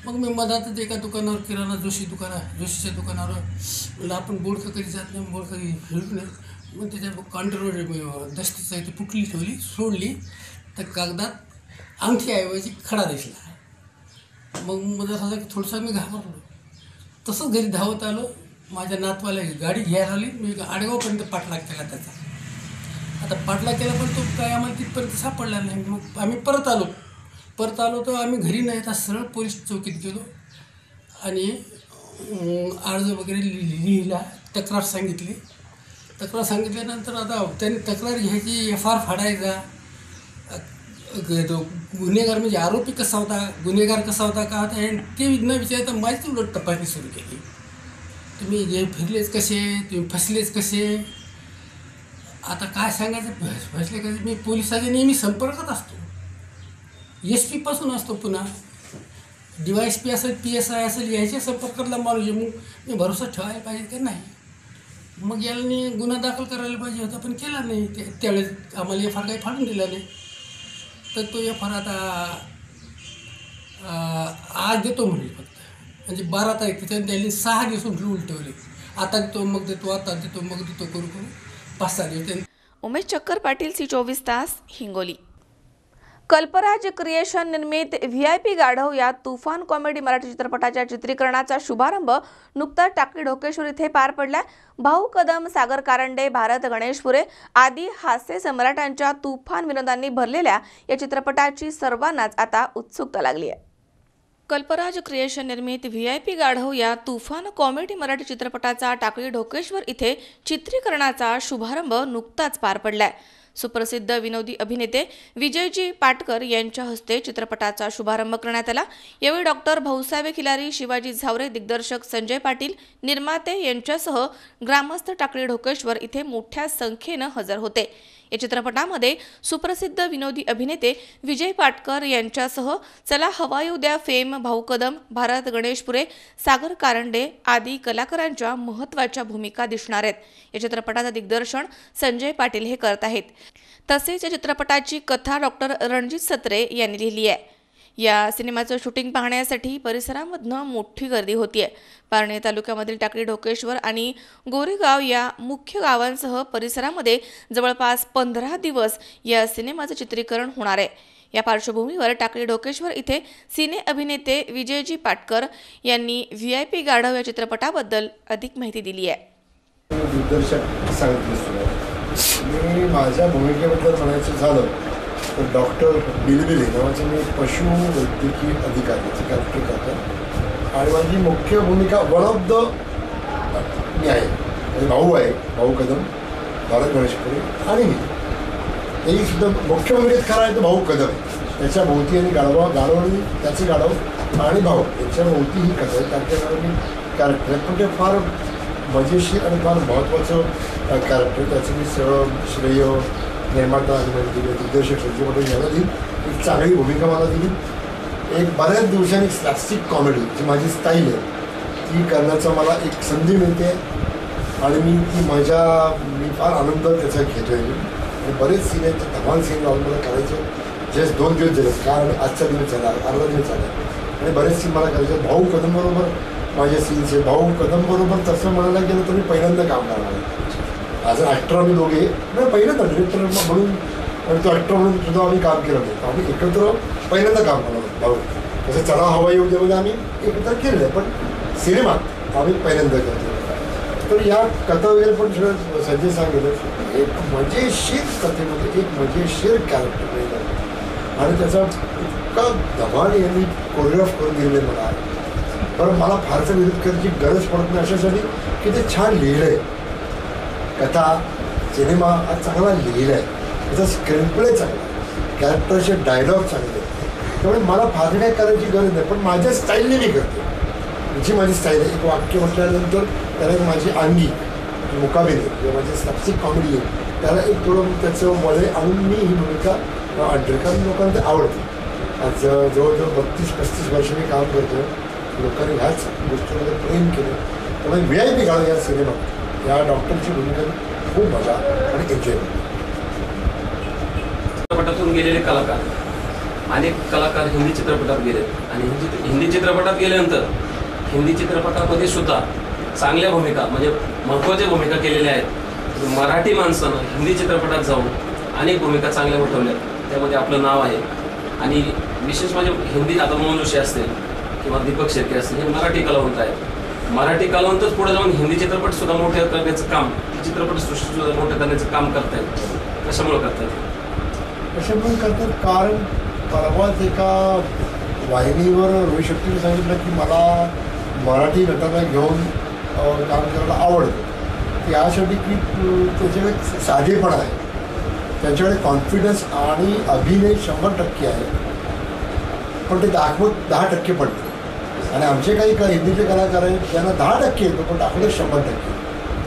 मग मी मधातच एका दुकानावर किराणा जोशीच्या दुकानावर म्हणलं आपण बोडखं कधी जात नाही, बोडखं फिरू नये. मग त्याच्या काउंटरवर दस्तीचा इथे पुटली ठेवली, सोडली तर कागदात अंगठीऐवजी खडा दिसला. मग मला असं की थोडंसं मी घाबरलो. तसंच घरी धावत आलो, माझ्या नातवाला गाडी घ्यायला आली, मी आडगावपर्यंत पाठलाग केला त्याचा. आता पाठलाग केला पण तो काय आम्हाला तिथपर्यंत सापडला नाही. मग आम्ही परत आलो तर आम्ही घरी नाही येता सरळ पोलीस चौकीत गेलो आणि अर्ज वगैरे लिहिला, तक्रार सांगितल्यानंतर आता त्यांनी तक्रार घ्यायची, FR फाडायचा, गुन्हेगार म्हणजे आरोपी कसा होता, गुन्हेगार कसा होता का होता ते न विचारता माझीच उलट तपासणी सुरू केली. तुम्ही जे फिरलेच कसे, तुम्ही फसलेच कसे. आता काय सांगायचं, फसले कसे. मी पोलिसाच्या नेहमी संपर्कात असतो, SP पासून असतो, पुन्हा DYSP असेल, PSI असेल, याच्या संपर्कातला माणूस. मग मी भरोसा ठेवायला पाहिजे का नाही. मग याला गुन्हा दाखल करायला पाहिजे होता पण केला नाही. त्यावेळेस आम्हाला FR काही फाडून दिला नाही. तर तो FR आता आज देतो म्हणले, फक्त म्हणजे 12 तारीख त्याच्यानं त्याने 6 दिवस उलटवले. आता देतो मग देतो, आता देतो मग देतो करू 5-6 दिवस. उमेश चक्कर पाटील, C24 तास, हिंगोली. कल्पराज क्रिएशन निर्मित VIP गाढव या तुफान कॉमेडी मराठी चित्रपटाच्या चित्रीकरणाचा शुभारंभ नुकताच टाकळी ढोकेश्वर इथे पार पडला. भाऊ कदम, सागर कारंडे, भारत गणेशपुरे आदी हास्य सम्राटांच्या तुफान विनोदांनी भरलेल्या या चित्रपटाची सर्वांनाच आता उत्सुकता लागली आहे. कल्पराज क्रिएशन निर्मित VIP गाढव या तुफान कॉमेडी मराठी चित्रपटाचा टाकळी ढोकेश्वर इथे चित्रीकरणाचा शुभारंभ नुकताच पार पडलाय. सुप्रसिद्ध विनोदी अभिनेते विजयजी पाटकर यांच्या हस्ते चित्रपटाचा शुभारंभ करण्यात आला. यावेळी डॉक्टर भाऊसाहेब खिलारी, शिवाजी झावरे, दिग्दर्शक संजय पाटील, निर्माते यांच्यासह ग्रामस्थ टाकळी ढोकेश्वर इथे मोठ्या संख्येनं हजर होते. या चित्रपटामध्ये सुप्रसिद्ध विनोदी अभिनेते विजय पाटकर यांच्यासह चला हवा येऊ द्या फेम, भाऊ कदम, भारत गणेशपुरे, सागर कारंडे आदी कलाकारांच्या महत्त्वाच्या भूमिका दिसणार आहेत. या चित्रपटाचं दिग्दर्शन संजय पाटील हे करत आहेत. तसेच या चित्रपटाची कथा डॉक्टर रणजित सत्रे यांनी लिहिली आहे. या सिनेमाचं शूटिंग पाहण्यासाठी परिसरामधनं मोठी गर्दी होतीये. पारणे तालुक्यामधील टाकळी ढोकेश्वर आणि गोरेगाव या मुख्य गावांसह परिसरामध्ये जवळपास 15 दिवस या सिनेमाचं चित्रीकरण होणार आहे. या पार्श्वभूमीवर टाकळी ढोकेश्वर इथे सिने अभिनेते विजयजी पाटकर यांनी VIP गाढव या चित्रपटाबद्दल अधिक माहिती दिली आहे. दिग्दर्शक सांगितलं, मी माझ्या भूमिकेबद्दल म्हणायचं झालं तर डॉक्टर बिलबिले नावाचे मी पशुवैद्यकीय अधिकाऱ्याचे कॅरेक्टर करतो आणि माझी मुख्य भूमिका वन ऑफ द मी आहे. म्हणजे भाऊ आहे, भाऊ कदम, भारत गणेशपुरे आणि मी. तेही सुद्धा मुख्य भूमिकेत खरा आहे तो भाऊ कदम. त्याच्या भोवती आणि गाढवणी त्याचे गाढव आणि भाऊ याच्या भोवती ही कथा आहे. त्याच्याकडे मी कॅरेक्टर आहे पण ते फार मजेशीर आणि फार महत्त्वाचं कॅरेक्टर. त्याचं मी सगळं श्रेय निर्माता दिले, दिग्दर्शक संजय पाटील यांना दिली. एक चांगली भूमिका मला दिली. एक बऱ्याच दिवसांनी स्लॅपस्टिक कॉमेडी जी माझी स्टाईल आहे ती करण्याचा मला एक संधी मिळते आणि मी ती मी फार आनंद त्याचा घेतो आहे. आणि बरेच सीन आहेत, धमाल सीन लावून मला करायचे. जस्ट 2 दिवस झाले, कारण आजचा दिवस झाला, अर्धा दिवस झाला आणि बरेच सीन मला करायचे. भाऊ कदमबरोबर माझे सीन्स आहे. भाऊ कदमबरोबर तसं म्हणायला गेलं तर मी पहिल्यांदा काम करणार आहे. ॲज अ ॲक्टर आम्ही दोघे नाही पहिल्यांदा डिरेक्टर म्हणून आणि तो ॲक्टर म्हणून सुद्धा आम्ही काम केलं नाही. आम्ही एकत्र पहिल्यांदा काम करणार आहोत. भाऊ तसं चला हवा येऊ द्यामध्ये आम्ही एकत्र केलेलं आहे पण सिनेमात आम्ही पहिल्यांदा करतो. तर या कथा वगैरे पण सगळं संजय सांगितलं. एक मजेशीर कथेमध्ये एक मजेशीर कॅरेक्टर आणि त्याचा इतका धमाल यांनी कोरिओग्राफ करून दिले मला. बरं मला फारसा विरोध करायची गरज पडत नाही अशासाठी की ते छान लिहिलं आहे. कथा सिनेमा हा चांगला लिहिला आहे, त्याचा स्क्रीनप्ले चांगला आहे, कॅरेक्टरचे डायलॉग चांगले आहेत. त्यामुळे मला फार काय करायची गरज नाही, पण माझ्या स्टाईलने मी करते. जी माझी स्टाईल आहे. एक वाक्य म्हटल्यानंतर त्याला एक माझी अंगी मुकाबले किंवा माझी स्लॅपस्टिक कॉमेडी आहे त्याला एक थोडं त्याचं वळे आणून मी ही भूमिका आणते, कारण लोकांना ते आवडते. आज जवळजवळ 32-35 वर्ष मी काम करतो. लोकांनी ह्याच गोष्टीमध्ये प्रेम केलं. त्यामुळे VIP काळ या सिनेमात या डॉक्टरची भूमिका खूप मजा आणि एन्जॉय करतो. चित्रपटातून गेलेले कलाकार, अनेक कलाकार हिंदी चित्रपटात गेले आणि हिंदी चित्रपटात गेल्यानंतर हिंदी चित्रपटामध्ये सुद्धा चांगल्या भूमिका म्हणजे महत्त्वाच्या भूमिका केलेल्या आहेत. मराठी माणसानं हिंदी चित्रपटात जाऊन अनेक भूमिका चांगल्या उठवल्या, त्यामध्ये आपलं नाव आहे. आणि विशेष म्हणजे हिंदी आता मोहन जोशी असतील किंवा दीपक शेट्टी असतील हे मराठी कलावंत आहेत. मराठी कलावंतच पुढे जाऊन हिंदी चित्रपट सुद्धा मोठ्या करण्याचं काम, चित्रपटसृष्टी सुद्धा मोठं करण्याचं काम करतायत. कशामुळे करतात? कशामुळे करतात कारण परवाच एका वाहिनीवर रोहित शेट्टीने सांगितलं की मला मराठी नटांना घेऊन काम करायला आवडतं. यासाठी की त्याच्याकडे साधेपणा आहे, त्यांच्याकडे कॉन्फिडन्स आणि अभिनय 100% आहे, पण ते दाखवत 10% पडतं. आणि आमचे काही हिंदीचे कलाकार आहेत त्यांना 10% येतो, पण दाखवत 100%.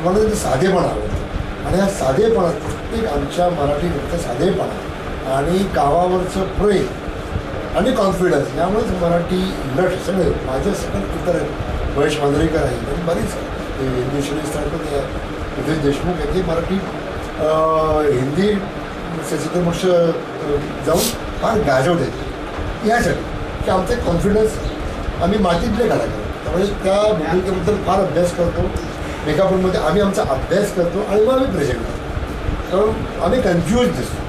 म्हणून ते साधेपणा आवडतं. आणि हा साधेपणा प्रत्येक आमच्या मराठी नृत्य साधेपणा आणि गावावरचं प्रेम आणि कॉन्फिडन्स यामुळेच मराठी नट सगळे माझे सगळे इतर आहेत. महेश मांजरेकर आहेत आणि बरीच हिंदी श्रेष्ठ नितेश देशमुख आहेत ते मराठी हिंदी चित्रपट जाऊन फार गाजवत यासाठी की आमचे कॉन्फिडन्स आम्ही मातीतले कलाकार. त्यामुळे त्या भूमिकेबद्दल फार अभ्यास करतो. मेकअपमध्ये आम्ही आमचा अभ्यास करतो आणि मग आम्ही प्रेझेंट करतो. कारण आम्ही कन्फ्यूज दिसतो.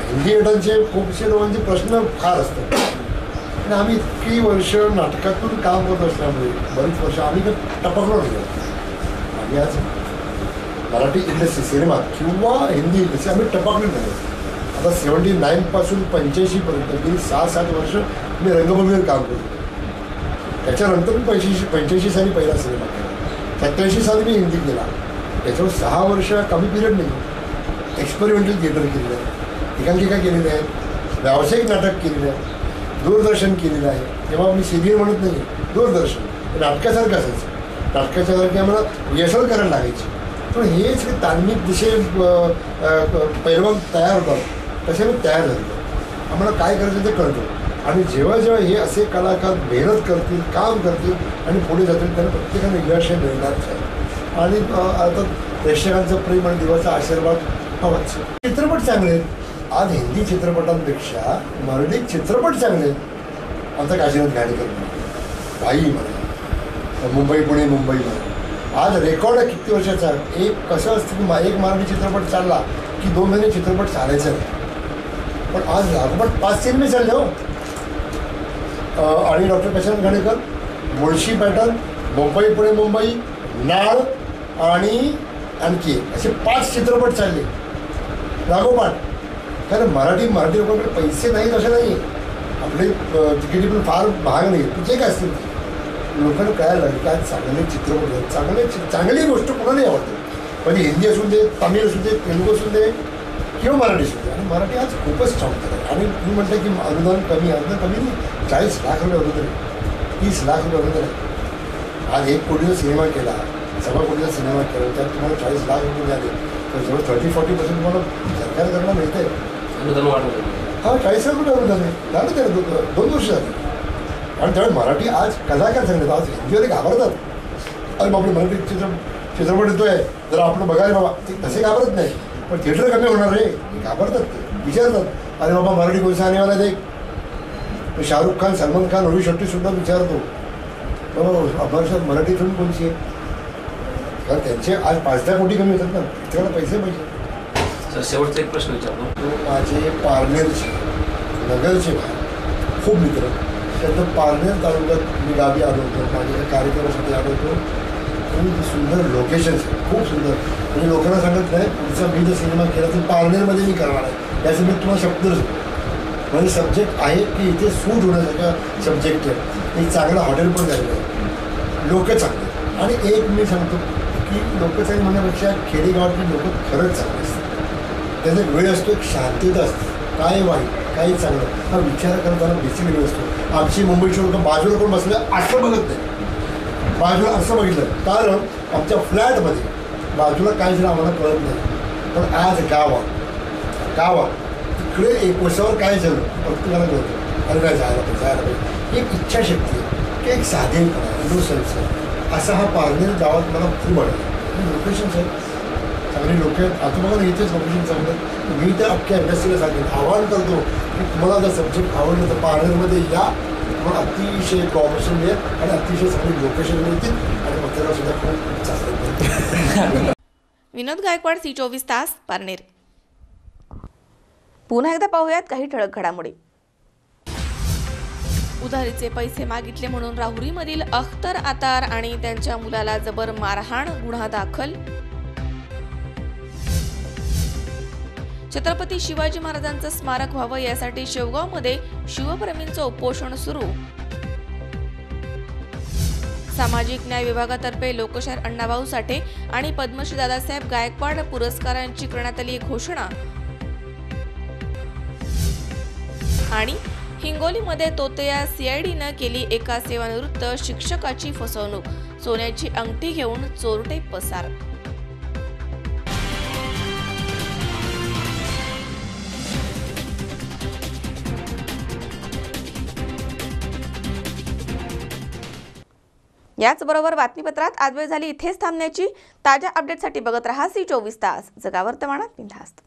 हिंदी नटांचे खूपशे लोकांचे प्रश्न फार असतात आणि आम्ही इतकी वर्ष नाटकातून काम करत असल्यामुळे बरीच वर्ष आम्ही टपकलो नाही. आम्ही आज मराठी इंडस्ट्री सिनेमात किंवा हिंदी इंडस्ट्री आम्ही टपकलो नाही. आता 79 85पर्यंत गेली 6-7 वर्ष मी रंगभूमीवर काम करतो. त्याच्यानंतर मी 85 साली पहिला सिनेमा केला. 87 साली मी हिंदी केला. त्याच्यावर 6 वर्ष कमी पिरियड नाही. एक्सपेरिमेंटल थिएटर केलेलं आहे, एकांकिका केलेल्या आहेत, व्यावसायिक नाटक केलेलं आहे, दूरदर्शन केलेलं आहे. तेव्हा मी सिरियल म्हणत नाही, दूरदर्शन नाटकासारखं असायचं. नाटकाच्यासारखी आम्हाला रिहर्सल करायला लागायची. पण हेच तालमीत जसे पैलवान तयार होतात तसे मी तयार झालो. आम्हाला काय करायचं ते कळतं. आणि जेव्हा जेव्हा हे असे कलाकार मेहनत करतील, काम करतील आणि पुढे जातील त्यांना प्रत्येकाने यश हे मिळणारच आहे. आणि आता प्रेक्षकांचं प्रेम आणि देवाचा आशीर्वाद हवाच. चित्रपट चांगले आहेत. आज हिंदी चित्रपटांपेक्षा मराठी चित्रपट चांगले आहेत. आमचा काशीनाथ घाणेकर म्हणा, भाई म्हणा, मुंबई पुणे मुंबई म्हणा. आज रेकॉर्ड आहे किती वर्षाचा. एक कसं असतं की एक मराठी चित्रपट चालला की 2 महिने चित्रपट चालायचा नाही. पण आज लागोपाठ 5 सिनेमे चालले हो. आणि डॉक्टर काशीनाथ घाणेकर, मुळशी पॅटर्न, मुंबई पुणे मुंबई, नाळ आणि आणखी असे 5 चित्रपट चालले लागोपाठ. कारण मराठी लोकांकडे पैसे नाहीत असं नाही. आपले तिकिटी पण फार महाग नाही. जे काय असतील लोकांना कळायला लागेल की आज चांगले चित्रपट आहेत. चांगली गोष्ट कोणालाही आवडते. म्हणजे हिंदी असू दे, तामिळ असू दे, तेलुगू असू दे किंवा मराठी असू दे. आणि मराठी आज खूपच चमकत आहे. आणि मी म्हणते की अनुदान कमी नाही. 40 लाख रुपये अनुदान आहे, 30 लाख रुपये अनुदान आहे. आज 1 कोटीचा सिनेमा केला, 1.25 कोटीचा सिनेमा केला, त्यात तुम्हाला 40 लाख रुपये मिळाले तर जवळ 30-40% तुम्हाला सरकारकडनं मिळतं आहे. अनुदान वाढवलं. हा 40 लाख रुपये अनुदान आहे. झालं त्याला 2 वर्ष झाली. आणि त्यामुळे मराठी आज कलाकार सांगतात. आज हिंदीवाले घाबरतात. अरे बापरे मराठी चित्रपट येतोय जरा आपलं बघायला बाबा. ते तसे घाबरत नाही, पण थिएटर कमी होणार रे घाबरतात. ते विचारतात अरे बाबा मराठी कोणसा आणेवाला दे. शाहरुख खान, सलमान खान, रोहित शेट्टीसुद्धा विचारतो बाबा अमरशात मराठी फिल्म कोणची आहे. कारण त्यांचे आज 5-10 कोटी कमी होतात ना, त्याला पैसे पाहिजे. शेवटचा एक प्रश्न विचारतो. माझे पारनेरचे नगरचे खूप मित्र. त्यानंतर पारनेर तालुक्यात मी गावी आलो होतो. माझ्या कार्यक्रमासाठी आलो होतो. खूप सुंदर लोकेशन्स आहेत, खूप सुंदर. म्हणजे लोकांना सांगत नाही पुढचा मी जर सिनेमा केला तर पारनेरमध्ये मी करणार आहे. त्यासाठी मी तुम्हाला शब्द म्हणजे सब्जेक्ट आहे की इथे सूट होण्यासारखा सब्जेक्ट आहे. एक चांगलं हॉटेल पण झालेलं आहे, लोक चांगले. आणि एक मी सांगतो की लोक चांगली म्हणण्यापेक्षा खेडेगावातली लोक खरंच चांगले असतात. त्याचा एक वेळ असतो, एक शांतता असते, काय वाईट काय चांगलं हा विचार करताना बेसिक वेळ असतो. आमची मुंबईची लोक बाजूला कोण बसलं असं बघत नाही, बाजूला असं बघितलं कारण आमच्या फ्लॅटमध्ये बाजूला काय झालं आम्हाला कळत नाही. पण आज गावात तिकडे एक वर्षावर काय झालं प्रत्येकाला कळतं, अरे काय जायला पाहिजे. एक इच्छाशक्ती की एक साधेपणा इनोसन्स असा हा पारनेर गावात मला खूप आवडला. लोकेशन आहे, चांगली लोक आहेत. आता बघा ना इथेच लोकेशन चांगलं. मी त्या अख्ख्या इंडस्ट्रीला सांगेन, आवाहन करतो की तुम्हाला जर सब्जेक्ट आवडलं तर पारनेरमध्ये या. तुम्हाला अतिशय कॉपरेशन मिळेल आणि अतिशय चांगली लोकेशन मिळतील आणि पत्रिका सुद्धा खूप चांगली. विनोद गायकवाड, C24 तास, पारनेर. पुन्हा एकदा पाहूयात काही ठळक घडामोडी. उधारीचे पैसे मागितले म्हणून राहुरीमधील अख्तर आतार आणि त्यांच्या मुलाला जबर मारहाण, गुन्हा दाखल. छत्रपती शिवाजी महाराजांचं स्मारक व्हावं यासाठी शेवगावमध्ये शिवप्रेमींचं उपोषण सुरू. सामाजिक न्याय विभागातर्फे लोकशाहीर अण्णाभाऊ साठे आणि पद्मश्री दादासाहेब गायकवाड पुरस्कारांची करण्यात आली घोषणा. आणि हिंगोलीमध्ये तोतया CIDनं केली एका सेवानिवृत्त शिक्षकाची फसवणूक, सोन्याची अंगठी घेऊन चोरटे पसार. याचबरोबर बातमीपत्रात आज वेळ झाली इथेच थांबण्याची. ताज्या अपडेटसाठी बघत रहा C24 तास, जगा वर्तमानात बिनधास्त.